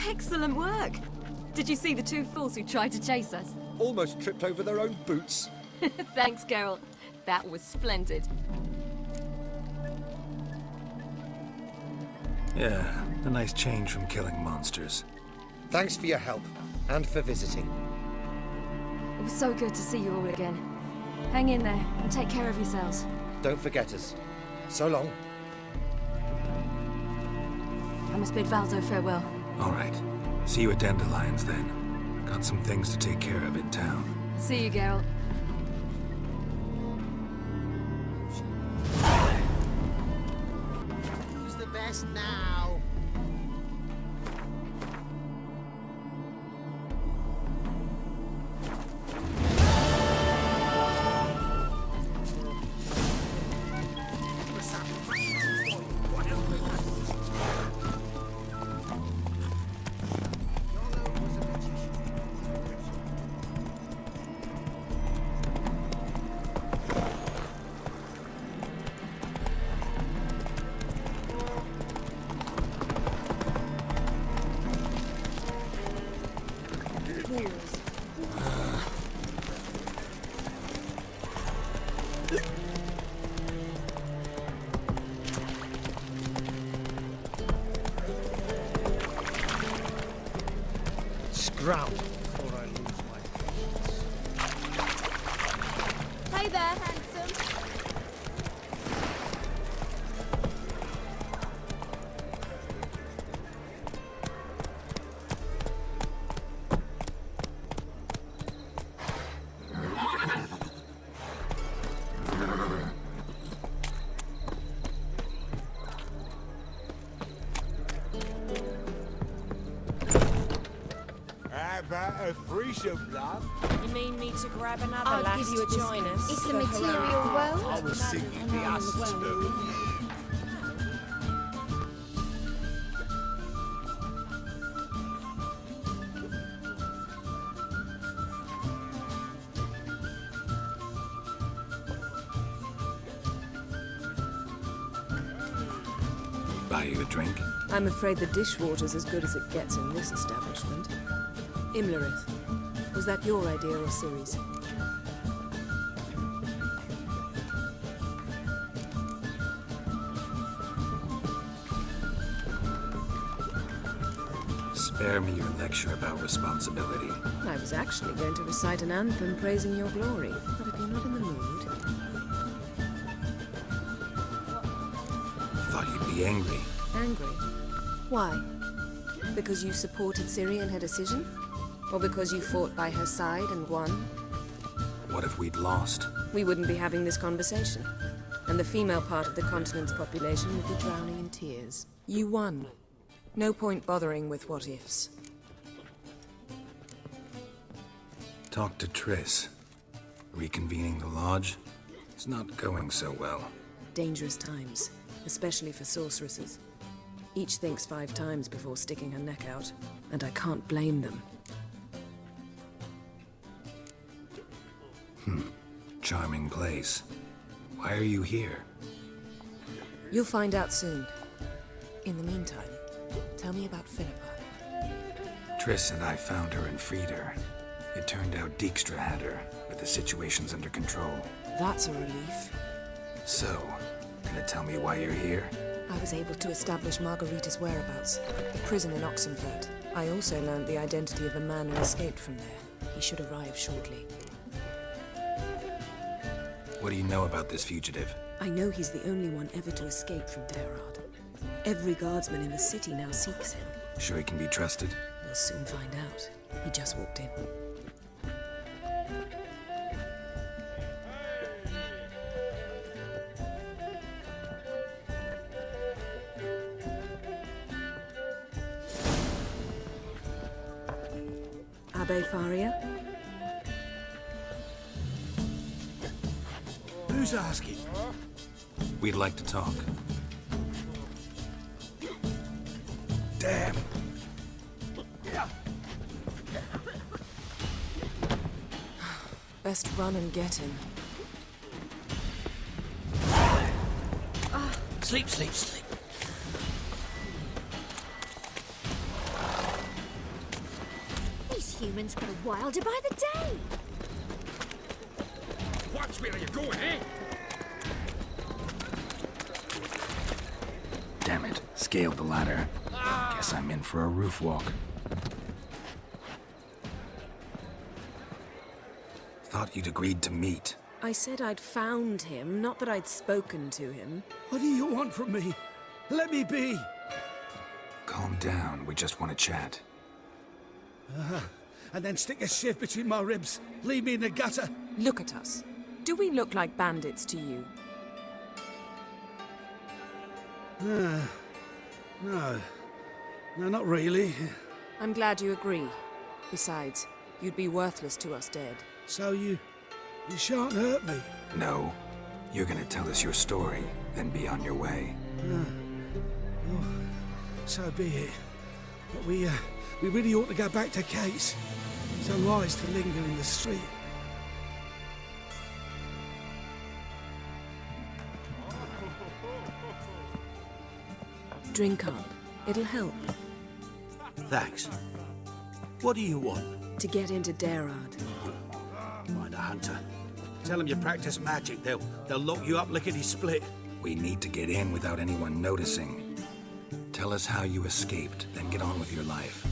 Excellent work! Did you see the two fools who tried to chase us?
Almost tripped over their own boots.
Thanks, Carol. That was splendid.
Yeah, a nice change from killing monsters.
Thanks for your help, and for visiting.
It was so good to see you all again. Hang in there, and take care of yourselves.
Don't forget us. So long.
I must bid Valdo farewell.
All right. See you at Dandelions, then. Got some things to take care of in town.
See you, Geralt.
Who's the best now?
drown before I lose my patience.
Hey there, handsome.
A threesome, love.
You mean me to grab another
I'll
lass
give you a
to join us?
It's the material world.
I was thinking the us two.
Buy you a drink?
I'm afraid the dishwater's as good as it gets in this establishment. Imlerith, was that your idea or Ciri's?
Spare me your lecture about responsibility.
I was actually going to recite an anthem praising your glory, but if you're not in the mood...
Thought you'd be angry.
Angry? Why? Because you supported Ciri in her decision? Or because you fought by her side and won?
What if we'd lost?
We wouldn't be having this conversation. And the female part of the continent's population would be drowning in tears. You won. No point bothering with what-ifs.
Talk to Triss. Reconvening the lodge? It's not going so well.
Dangerous times, especially for sorceresses. Each thinks 5 times before sticking her neck out, and I can't blame them.
Charming place. Why are you here?
You'll find out soon. In the meantime, tell me about Philippa.
Triss and I found her and freed her. It turned out Dijkstra had her, but the situation's under control.
That's a relief.
So, gonna tell me why you're here?
I was able to establish Margarita's whereabouts, the prison in Oxenfurt. I also learned the identity of a man who escaped from there. He should arrive shortly.
What do you know about this fugitive?
I know he's the only one ever to escape from Darad. Every guardsman in the city now seeks him.
Sure he can be trusted?
We'll soon find out. He just walked in. Abbe Faria?
Who's asking?
We'd like to talk.
Damn.
Best run and get him.
Sleep, sleep, sleep.
These humans grow wilder by the day.
Watch where you're going, eh?
Damn it. Scaled the ladder. Guess I'm in for a roof walk. Thought you'd agreed to meet.
I said I'd found him, not that I'd spoken to him.
What do you want from me? Let me be.
Calm down. We just want to chat.
And then stick a shiv between my ribs. Leave me in the gutter.
Look at us. Do we look like bandits to you?
No. No, not really.
I'm glad you agree. Besides, you'd be worthless to us dead.
So you shan't hurt me?
No. You're gonna tell us your story, then be on your way.
Oh, so be it. But we really ought to go back to Kate's. It's unwise to linger in the street.
Drink up. It'll help.
Thanks. What do you want?
To get into Darad.
Find a hunter. Tell them you practice magic. They'll lock you up lickety-split.
We need to get in without anyone noticing. Tell us how you escaped, then get on with your life.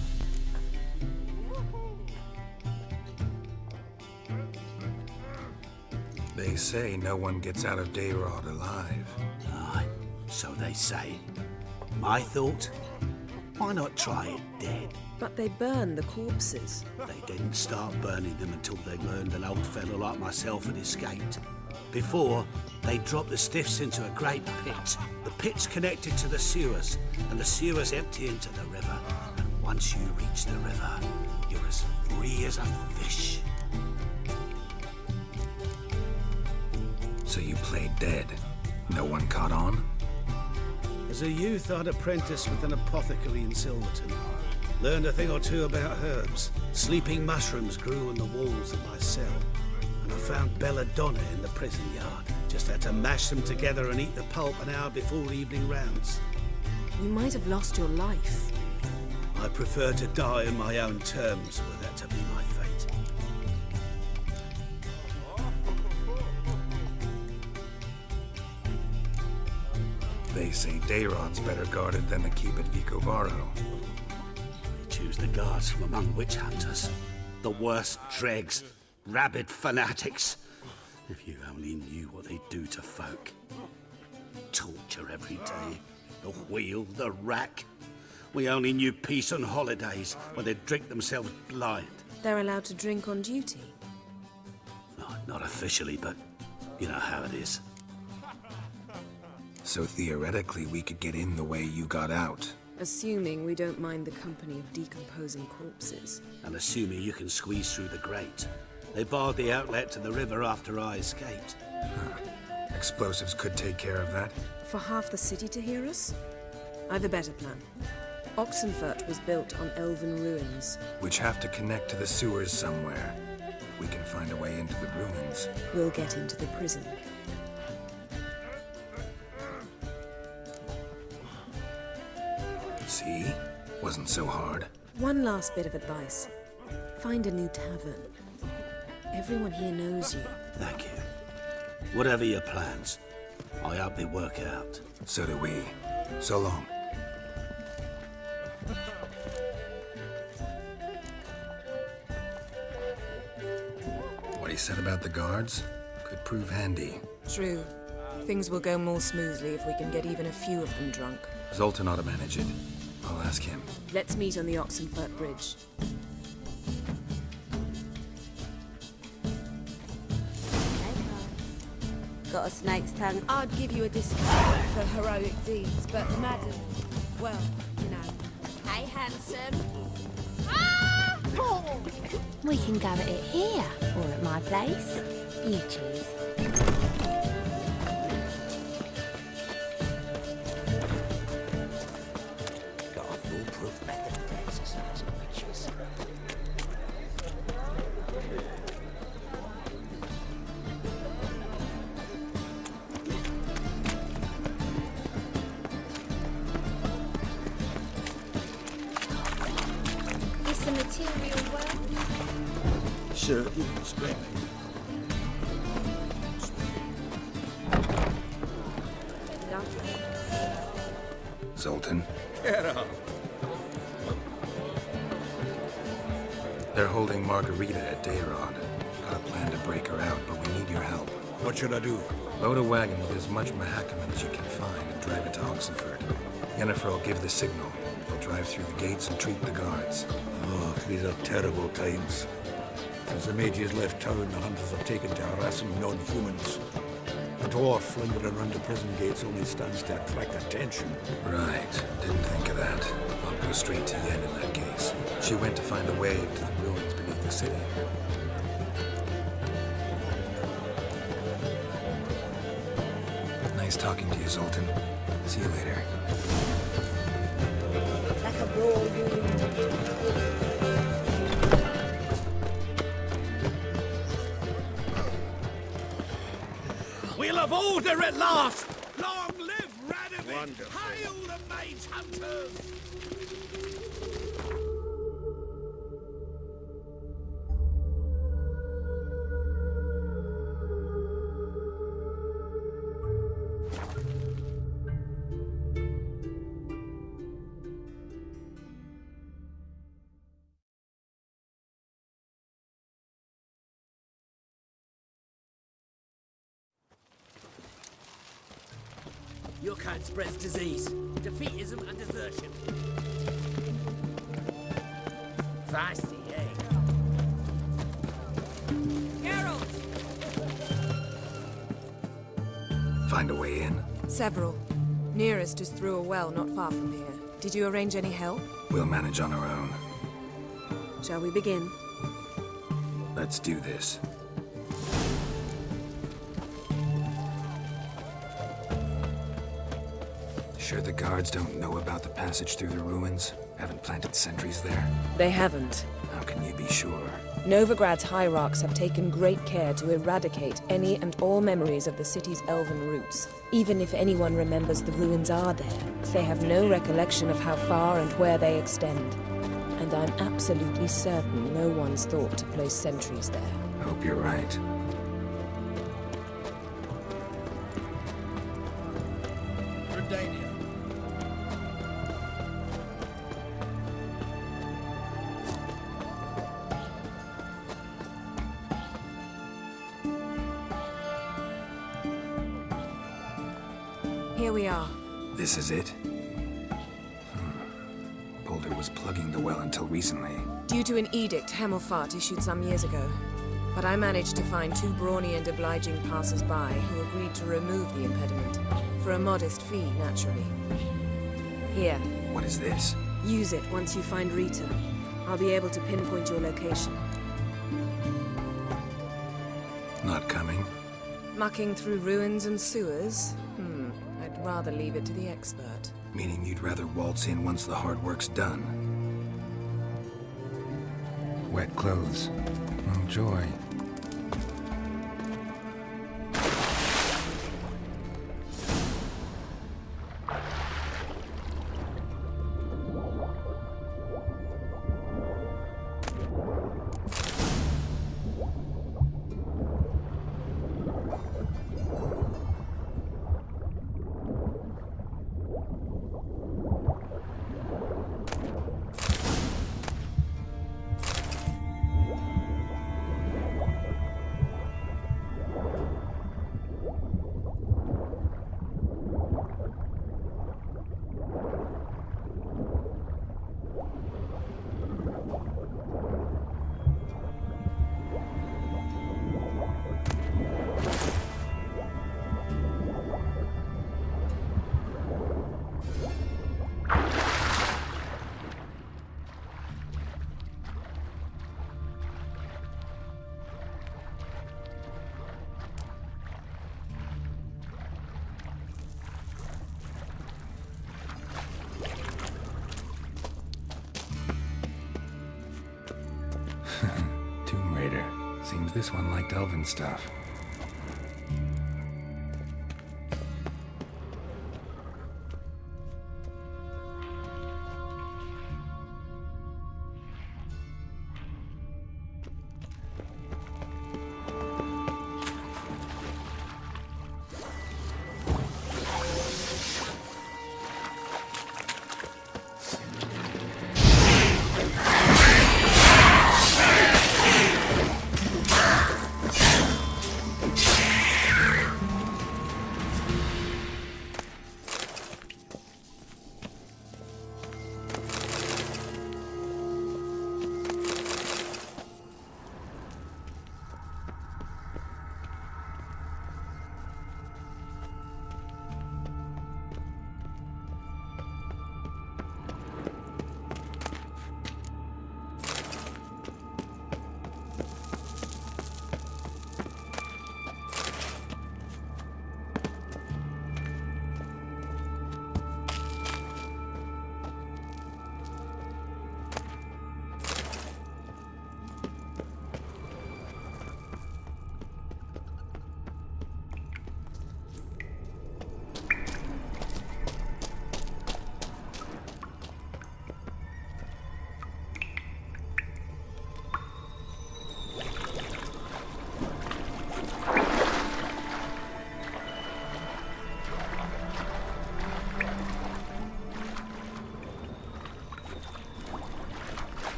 They say no one gets out of Dayrod alive.
Aye, so they say. My thought? Why not try it dead?
But they burn the corpses.
They didn't start burning them until they learned an old fellow like myself had escaped. Before, they dropped the stiffs into a great pit. The pit's connected to the sewers, and the sewers empty into the river. And once you reach the river, you're as free as a fish.
So you played dead. No one caught on?
As a youth, I'd apprenticed with an apothecary in Silverton. Learned a thing or two about herbs. Sleeping mushrooms grew on the walls of my cell. And I found belladonna in the prison yard. Just had to mash them together and eat the pulp an hour before evening rounds.
You might have lost your life.
I prefer to die on my own terms, were that to be my fate.
They say Dayrod's better guarded than the keep at Vicovaro.
They choose the guards from among witch hunters. The worst dregs. Rabid fanatics. If you only knew what they do to folk. Torture every day. The wheel, the rack. We only knew peace on holidays, when they'd drink themselves blind.
They're allowed to drink on duty?
No, not officially, but you know how it is.
So theoretically, we could get in the way you got out.
Assuming we don't mind the company of decomposing corpses.
And assuming you can squeeze through the grate. They barred the outlet to the river after I escaped.
Huh. Explosives could take care of that?
For half the city to hear us? I've a better plan. Oxenfurt was built on elven ruins.
Which have to connect to the sewers somewhere. If we can find a way into the ruins.
We'll get into the prison.
See? Wasn't so hard.
One last bit of advice. Find a new tavern. Everyone here knows you.
Thank you. Whatever your plans, I hope they work out.
So do we. So long. What he said about the guards could prove handy.
True. Things will go more smoothly if we can get even a few of them drunk.
Zoltan ought to manage it. I'll ask him.
Let's meet on the Oxenfurt Bridge.
Got a snake's tongue.
I'd give you a discount for heroic deeds, but madam, well, you know.
Hey, handsome.
We can go at it here, or at my place. You choose.
Got a foolproof method of exercising witches.
Is the material well?
Certainly, splendid.
Zoltan?
Get up.
They're holding Margarita at Dayrod. Got a plan to break her out, but we need your help.
What should I do?
Load a wagon with as much mahakaman as you can find and drive it to Oxenfurt. Yennefer will give the signal. We'll drive through the gates and treat the guards.
Oh, these are terrible times. Since the mages left town, the hunters have taken to harassing non-humans. A dwarf lingering around the prison gates only stands to attract attention.
Right. Didn't think of that. I'll go straight to Yen in that case. She went to find a way into the ruins beneath the city. Nice talking to you, Zoltan. See you later.
Like a raw wound.
We'll have order at last! Long live Radovid! Wonderful. Hail the mage hunters!
kind spreads disease, defeatism and desertion. Feisty, eh?
Geralt!
Find a way in?
Several. Nearest is through a well not far from here. Did you arrange any help?
We'll manage on our own.
Shall we begin?
Let's do this. Sure the guards don't know about the passage through the ruins? Haven't planted sentries there?
They haven't.
How can you be sure?
Novigrad's hierarchs have taken great care to eradicate any and all memories of the city's elven roots. Even if anyone remembers the ruins are there, they have no recollection of how far and where they extend. And I'm absolutely certain no one's thought to place sentries there.
Hope you're right.
Here we are.
This is it? Boulder was plugging the well until recently.
Due to an edict Hemmelfart issued some years ago. But I managed to find two brawny and obliging passers-by who agreed to remove the impediment. For a modest fee, naturally. Here.
What is this?
Use it once you find Rita. I'll be able to pinpoint your location.
Not coming?
Mucking through ruins and sewers? I'd rather leave it to the expert.
Meaning you'd rather waltz in once the hard work's done. Wet clothes. Oh, joy. Tomb Raider. Seems this one liked elven stuff.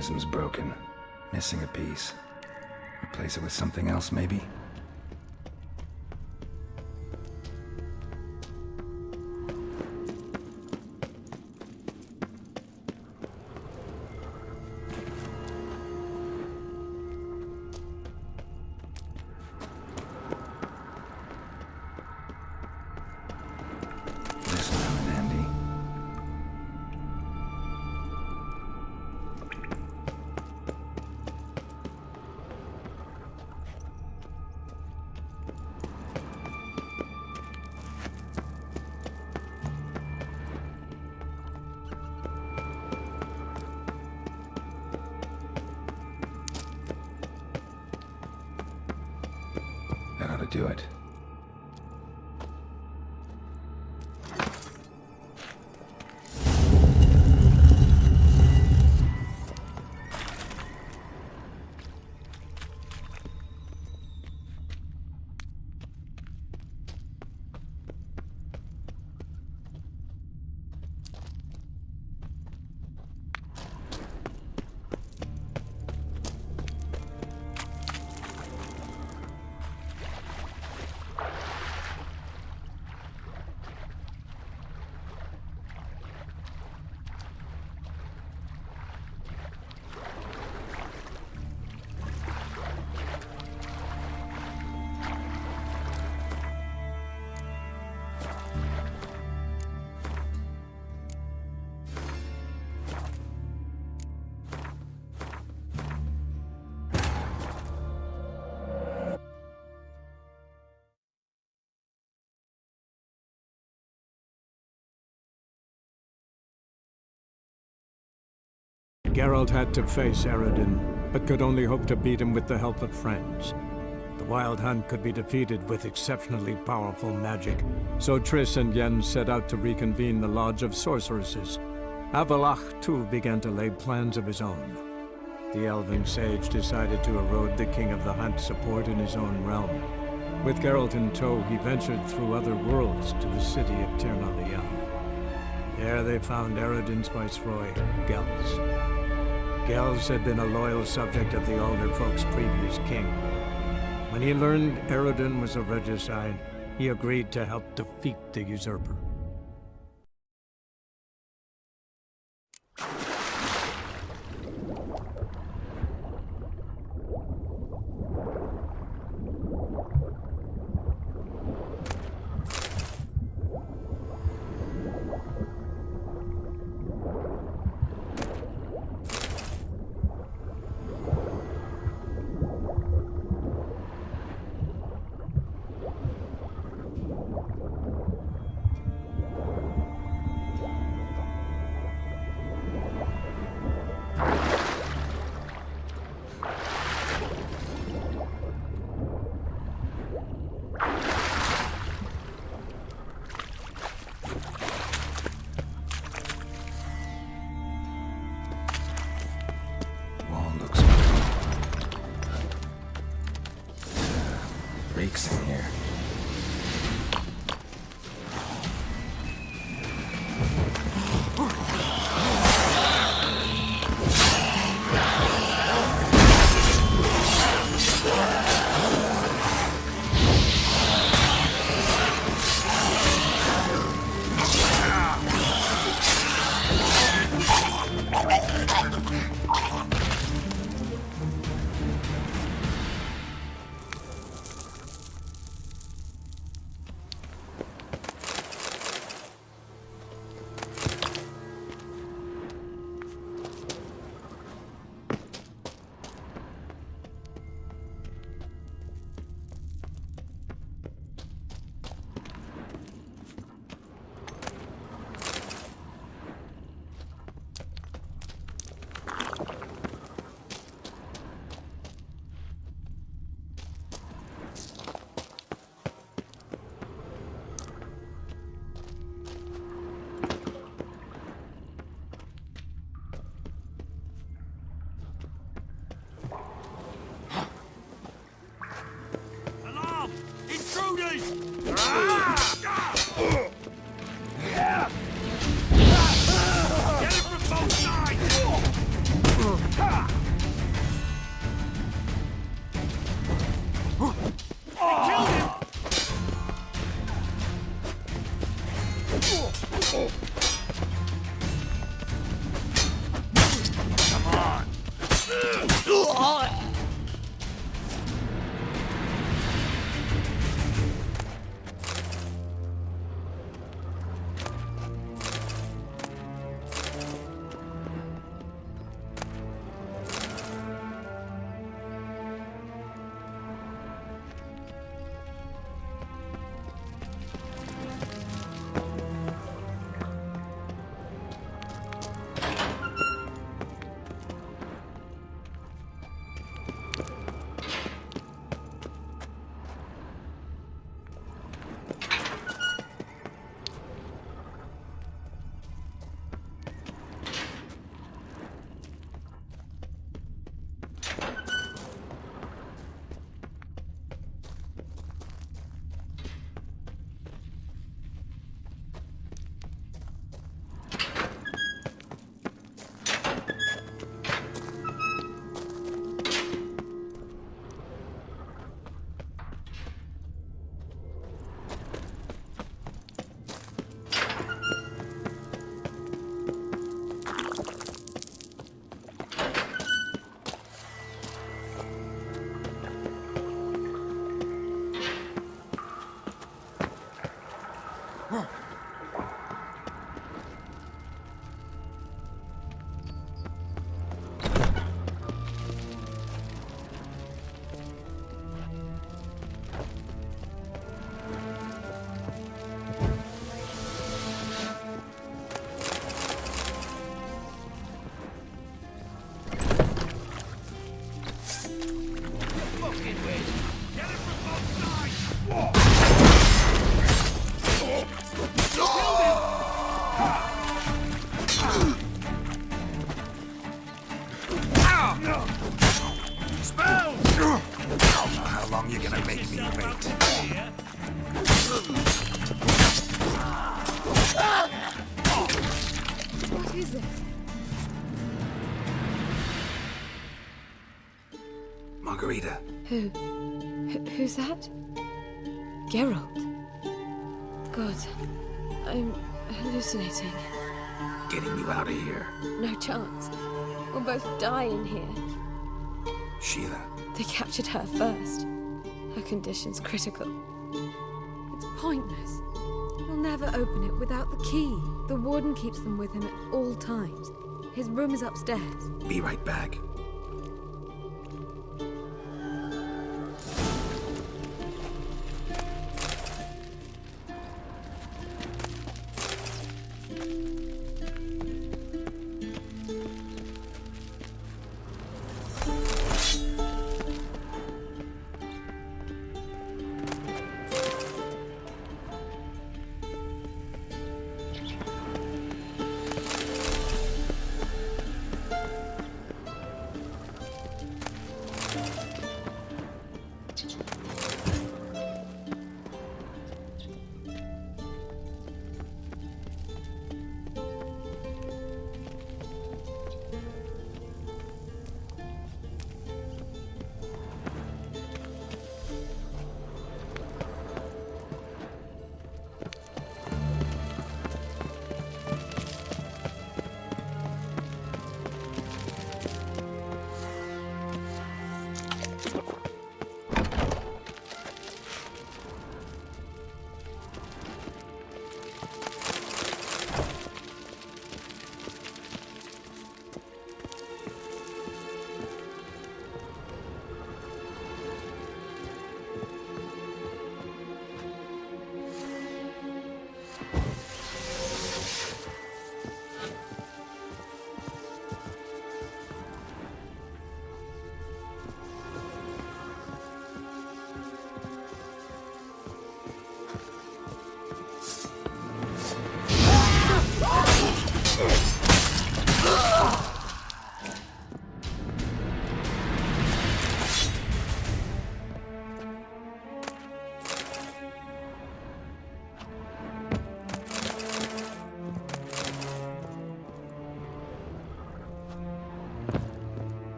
mechanism's broken. Missing a piece. Replace it with something else, maybe? That ought to do it.
Geralt had to face Eredin, but could only hope to beat him with the help of friends. The Wild Hunt could be defeated with exceptionally powerful magic, so Triss and Yen set out to reconvene the Lodge of Sorceresses. Avallac'h, too, began to lay plans of his own. The Elven Sage decided to erode the King of the Hunt's support in his own realm. With Geralt in tow, he ventured through other worlds to the city of Tir na Lial. There they found Eredin's viceroy, Gels. Gels had been a loyal subject of the Alder Folk's previous king. When he learned Eredin was a regicide, he agreed to help defeat the usurper.
Reeks in here.
How long you gonna make me wait?
What is this?
Margarita.
Who's that? Geralt. God, I'm hallucinating.
Getting you out of here.
No chance. We'll both die in here.
Sheila.
They captured her first. Her condition's critical. It's pointless. We'll never open it without the key. The warden keeps them with him at all times. His room is upstairs.
Be right back.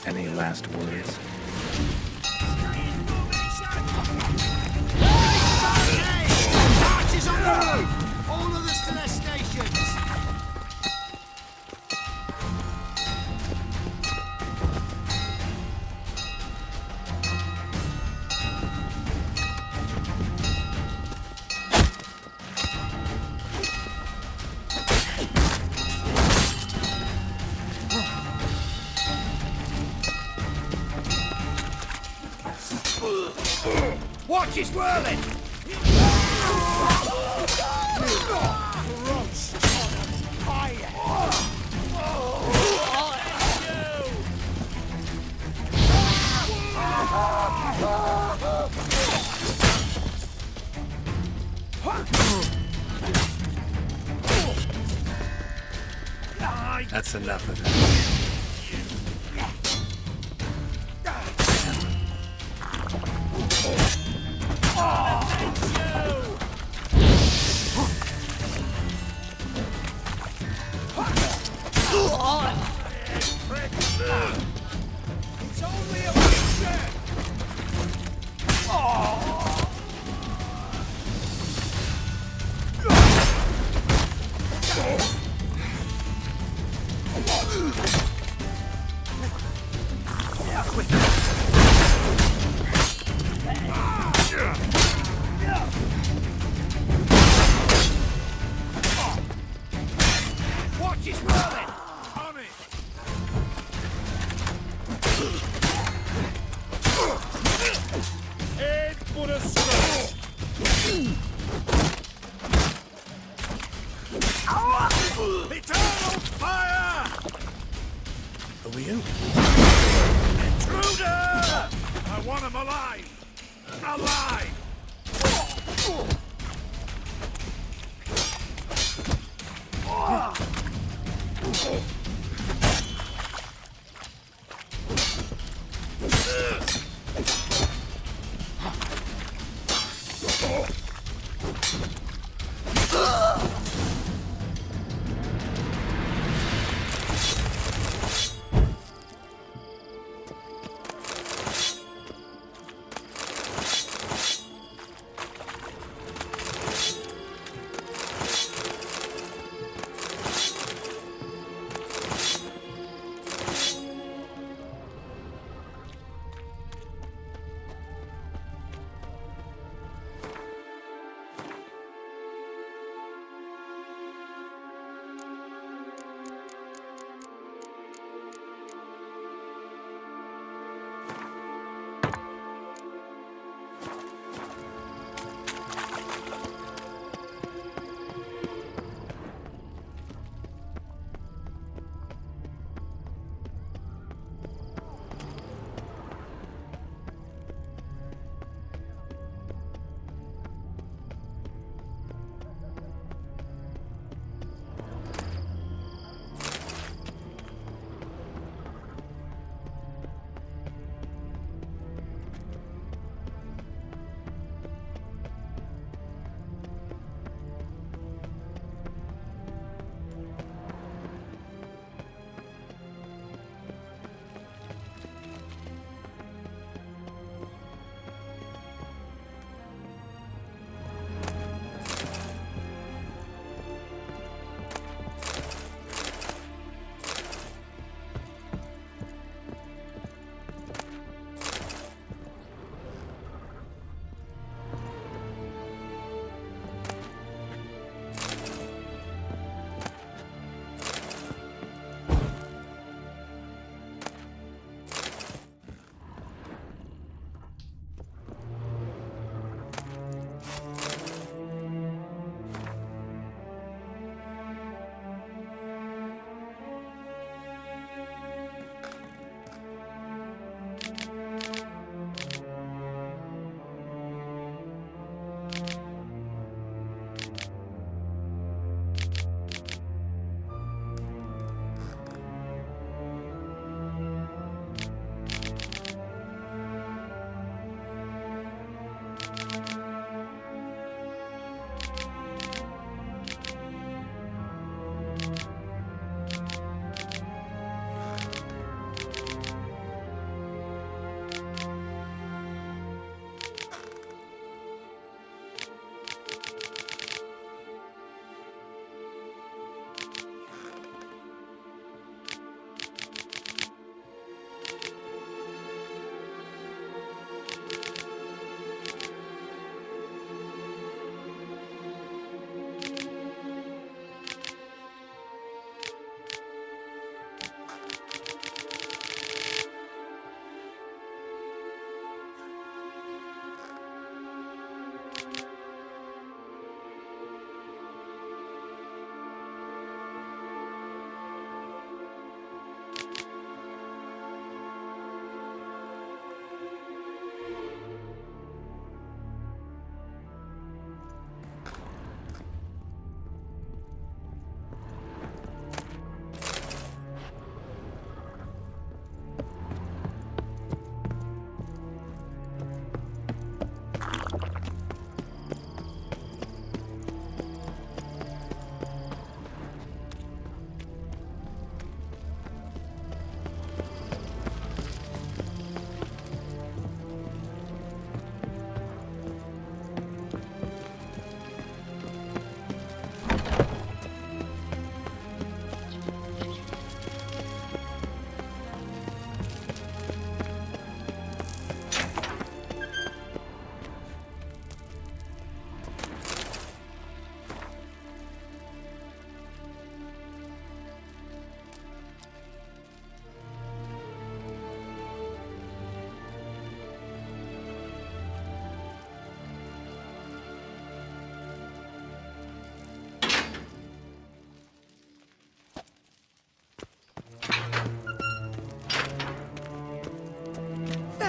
Any last words?
Archers on the roof! All others to their stations! Watch his whirling!
That's enough of that.
It's only a picture!
you?
Intruder! I want him alive! Alive!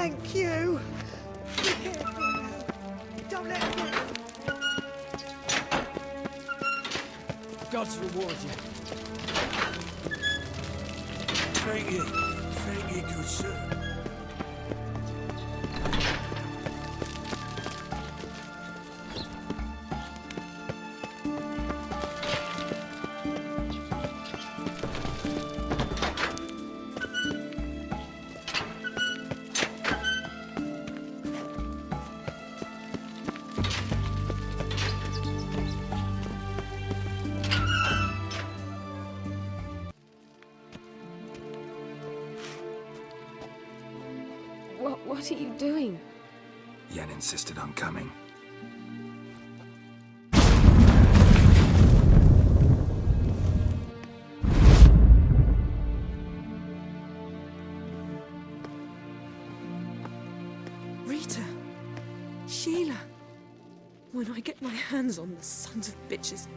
Thank you. Be careful now. Don't let him get
God's reward you.
Thank you, good sir.
What are you doing?
Yen insisted on coming.
Rita. Sheila. When I get my hands on the sons of bitches.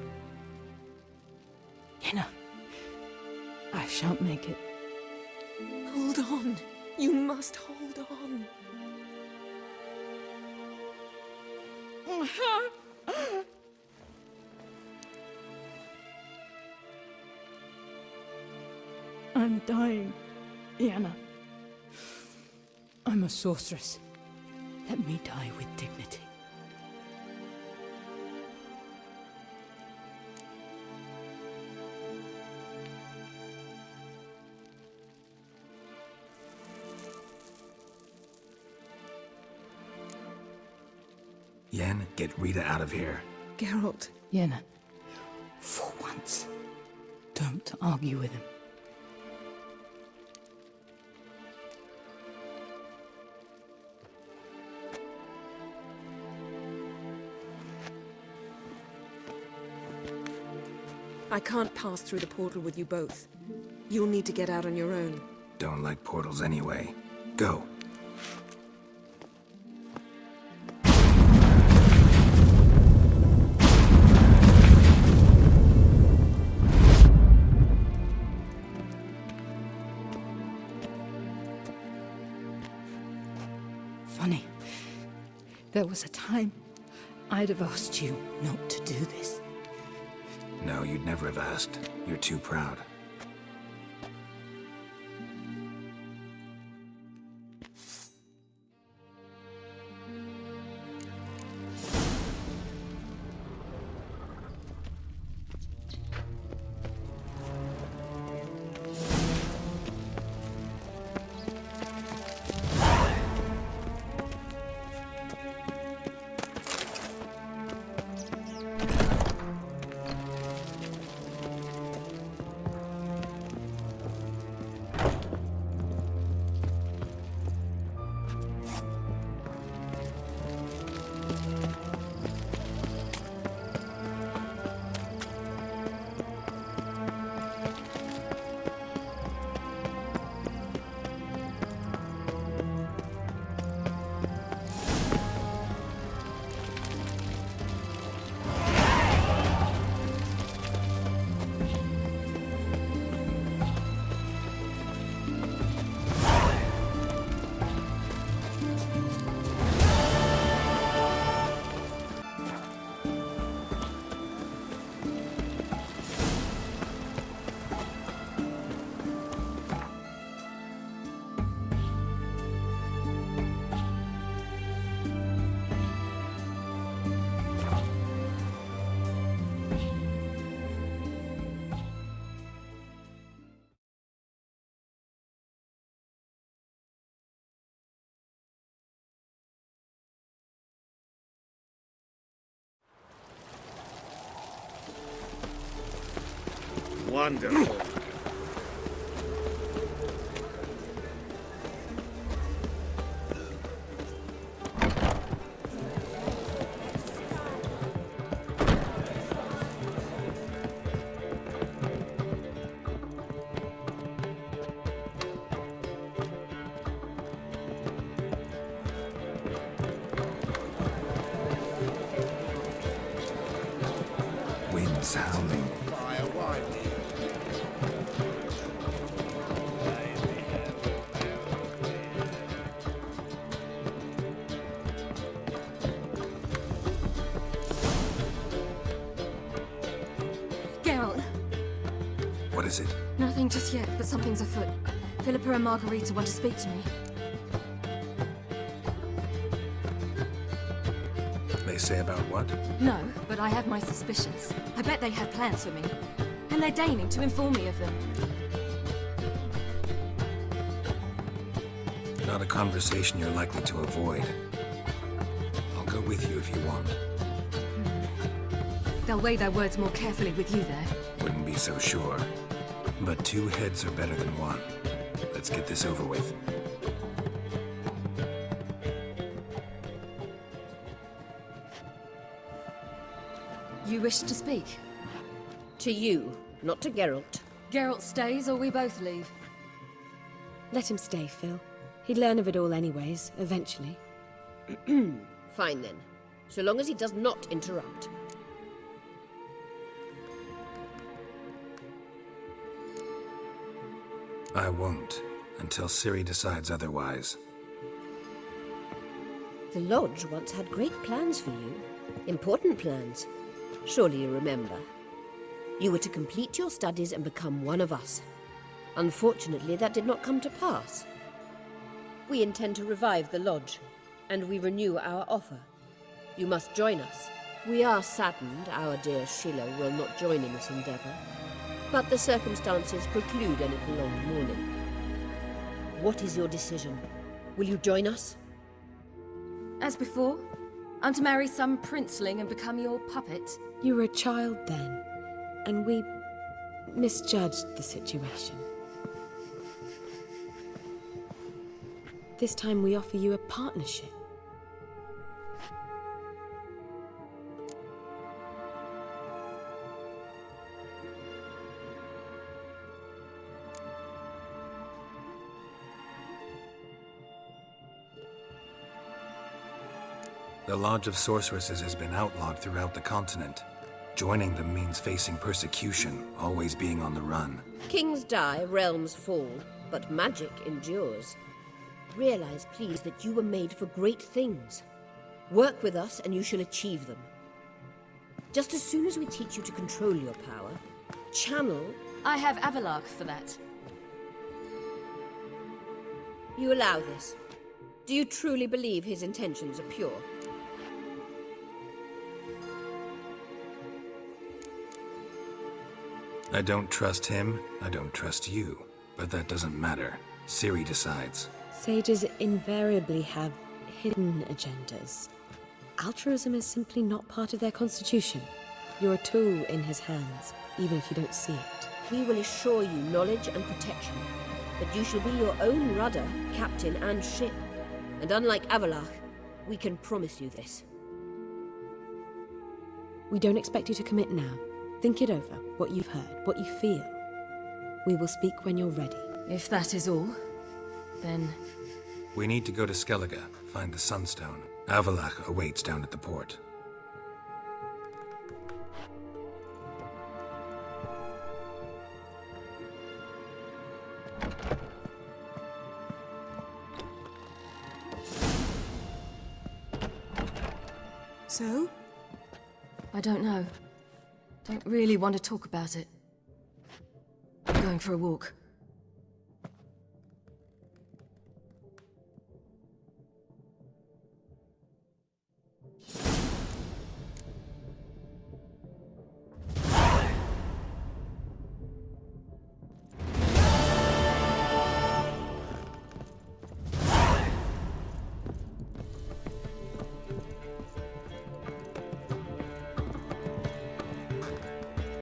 Yenna. I shan't make it.
Hold on. You must hold on.
I'm dying, Yenna. I'm a sorceress. Let me die with dignity.
Yen, get Rita out of here.
Geralt.
Yenna, for once, don't argue with him.
I can't pass through the portal with you both. You'll need to get out on your own.
Don't like portals anyway. Go.
Funny. There was a time I'd have asked you not to do this.
No, you'd never have asked. You're too proud.
Wonderful.
Winds howling.
Fire wide.
What is it?
Nothing just yet, but something's afoot. Philippa and Margarita want to speak to me.
They say about what?
No, but I have my suspicions. I bet they have plans for me. And they're deigning to inform me of them.
Not a conversation you're likely to avoid. I'll go with you if you want.
They'll weigh their words more carefully with you there.
Wouldn't be so sure. But 2 heads are better than 1. Let's get this over with.
You wish to speak?
To you, not to Geralt.
Geralt stays or we both leave?
Let him stay, Phil. He'd learn of it all anyways, eventually.
Fine then. So long as he does not interrupt.
I won't, until Ciri decides otherwise.
The Lodge once had great plans for you. Important plans. Surely you remember. You were to complete your studies and become one of us. Unfortunately, that did not come to pass. We intend to revive the Lodge, and we renew our offer. You must join us. We are saddened our dear Sheila will not join in this endeavor, but the circumstances preclude any prolonged mourning. What is your decision? Will you join us?
As before, I'm to marry some princeling and become your puppet.
You were a child then, and we misjudged the situation. This time we offer you a partnership.
The Lodge of Sorceresses has been outlawed throughout the continent. Joining them means facing persecution, always being on the run.
Kings die, realms fall, but magic endures. Realize, please, that you were made for great things. Work with us and you shall achieve them. Just as soon as we teach you to control your power, channel...
I have Avallac'h for that.
You allow this? Do you truly believe his intentions are pure?
I don't trust him, I don't trust you. But that doesn't matter. Ciri decides.
Sages invariably have hidden agendas. Altruism is simply not part of their constitution. You're a tool in his hands, even if you don't see it.
We will assure you knowledge and protection, but you shall be your own rudder, captain and ship. And unlike Avallac'h, we can promise you this.
We don't expect you to commit now. Think it over, what you've heard, what you feel. We will speak when you're ready.
If that is all, then...
We need to go to Skellige, find the Sunstone. Avallac'h awaits down at the port.
So?
I don't know. Don't really want to talk about it. I'm going for a walk.